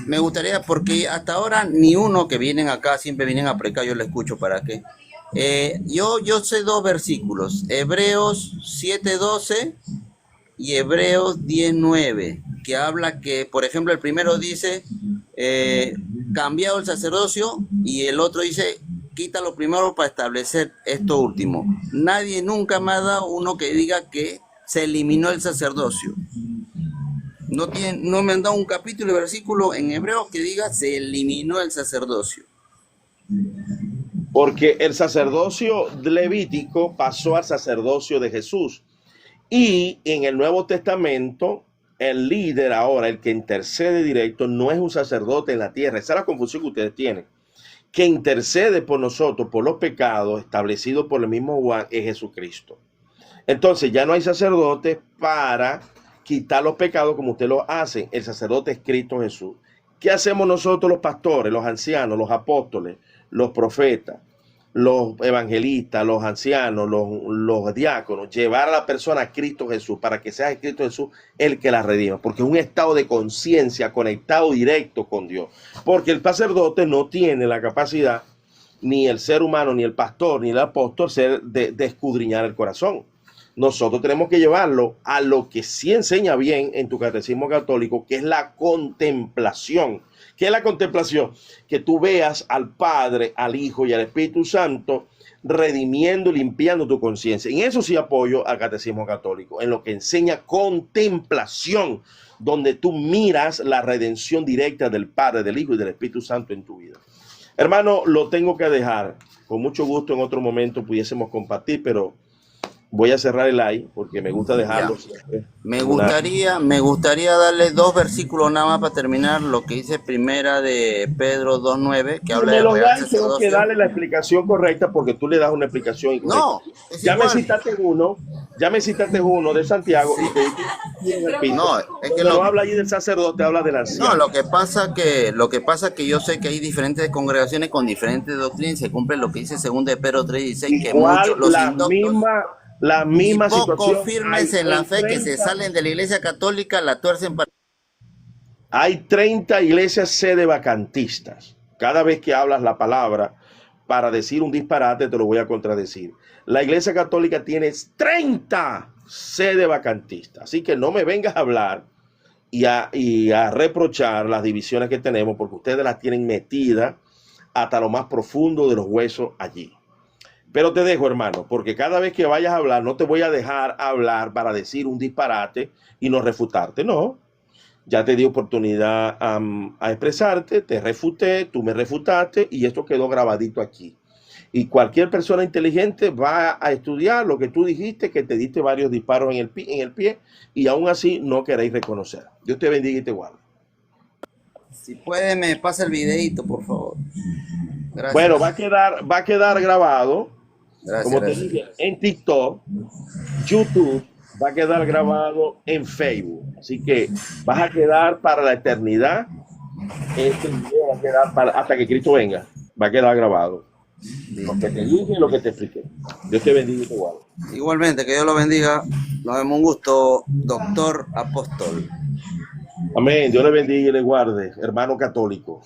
Me gustaría, porque hasta ahora ni uno que vienen acá, siempre vienen a predicar, yo le escucho, ¿para qué? Yo sé dos versículos, Hebreos 7:12 y Hebreos 10:9, que habla que, por ejemplo, el primero dice, cambiado el sacerdocio, y el otro dice, quita lo primero para establecer esto último. Nadie nunca me ha dado uno que diga que se eliminó el sacerdocio. No me han dado un capítulo y versículo en hebreo que diga se eliminó el sacerdocio. Porque el sacerdocio levítico pasó al sacerdocio de Jesús. Y en el Nuevo Testamento, el líder ahora, el que intercede directo, no es un sacerdote en la tierra. Esa es la confusión que ustedes tienen. Que intercede por nosotros, por los pecados establecidos por el mismo Juan, es Jesucristo. Entonces ya no hay sacerdote para quitar los pecados como ustedes lo hacen. El sacerdote es Cristo Jesús. ¿Qué hacemos nosotros los pastores, los ancianos, los apóstoles, los profetas, los evangelistas, los ancianos, los diáconos? Llevar a la persona a Cristo Jesús para que sea Cristo Jesús el que la redima. Porque es un estado de conciencia conectado directo con Dios. Porque el sacerdote no tiene la capacidad, ni el ser humano, ni el pastor, ni el apóstol, de escudriñar el corazón. Nosotros tenemos que llevarlo a lo que sí enseña bien en tu catecismo católico, que es la contemplación. ¿Qué es la contemplación? Que tú veas al Padre, al Hijo y al Espíritu Santo redimiendo y limpiando tu conciencia. En eso sí apoyo al catecismo católico, en lo que enseña contemplación, donde tú miras la redención directa del Padre, del Hijo y del Espíritu Santo en tu vida. Hermano, lo tengo que dejar. Con mucho gusto en otro momento pudiésemos compartir, pero voy a cerrar el live porque me gusta dejarlo. Me gustaría darle 2 versículos nada más para terminar lo que dice primera de Pedro 2:9, que habla de real sacerdocio. Tengo que darle la explicación correcta porque tú le das una explicación incorrecta. No, ya igual. me citaste uno de Santiago y te no, es que no habla allí del sacerdote, habla del anciano. No, lo que pasa que yo sé que hay diferentes congregaciones con diferentes doctrinas, se cumple lo que dice 2 de Pedro 3:16, que muchos los la misma poco situación. Firmes en la fe 30, que se salen de la iglesia católica, la tuercen para... Hay 30 iglesias sedevacantistas. Cada vez que hablas la palabra para decir un disparate, te lo voy a contradecir. La iglesia católica tiene 30 sedevacantistas. Así que no me vengas a hablar y a reprochar las divisiones que tenemos, porque ustedes las tienen metidas hasta lo más profundo de los huesos allí. Pero te dejo, hermano, porque cada vez que vayas a hablar, no te voy a dejar hablar para decir un disparate y no refutarte, no. Ya te di oportunidad a expresarte, te refuté, tú me refutaste y esto quedó grabadito aquí. Y cualquier persona inteligente va a estudiar lo que tú dijiste, que te diste varios disparos en el pie y aún así no queréis reconocer. Dios te bendiga y te guarde. Si puede, me pasa el videito, por favor. Gracias. Bueno, va a quedar grabado. Gracias, como te dije, en TikTok, YouTube, va a quedar grabado en Facebook. Así que vas a quedar para la eternidad. Este video va a quedar hasta que Cristo venga. Va a quedar grabado. Lo que te dije y lo que te expliqué. Dios te bendiga y te guarde. Igualmente, que Dios lo bendiga. Nos vemos, un gusto, doctor apóstol. Amén. Dios le bendiga y le guarde, hermano católico.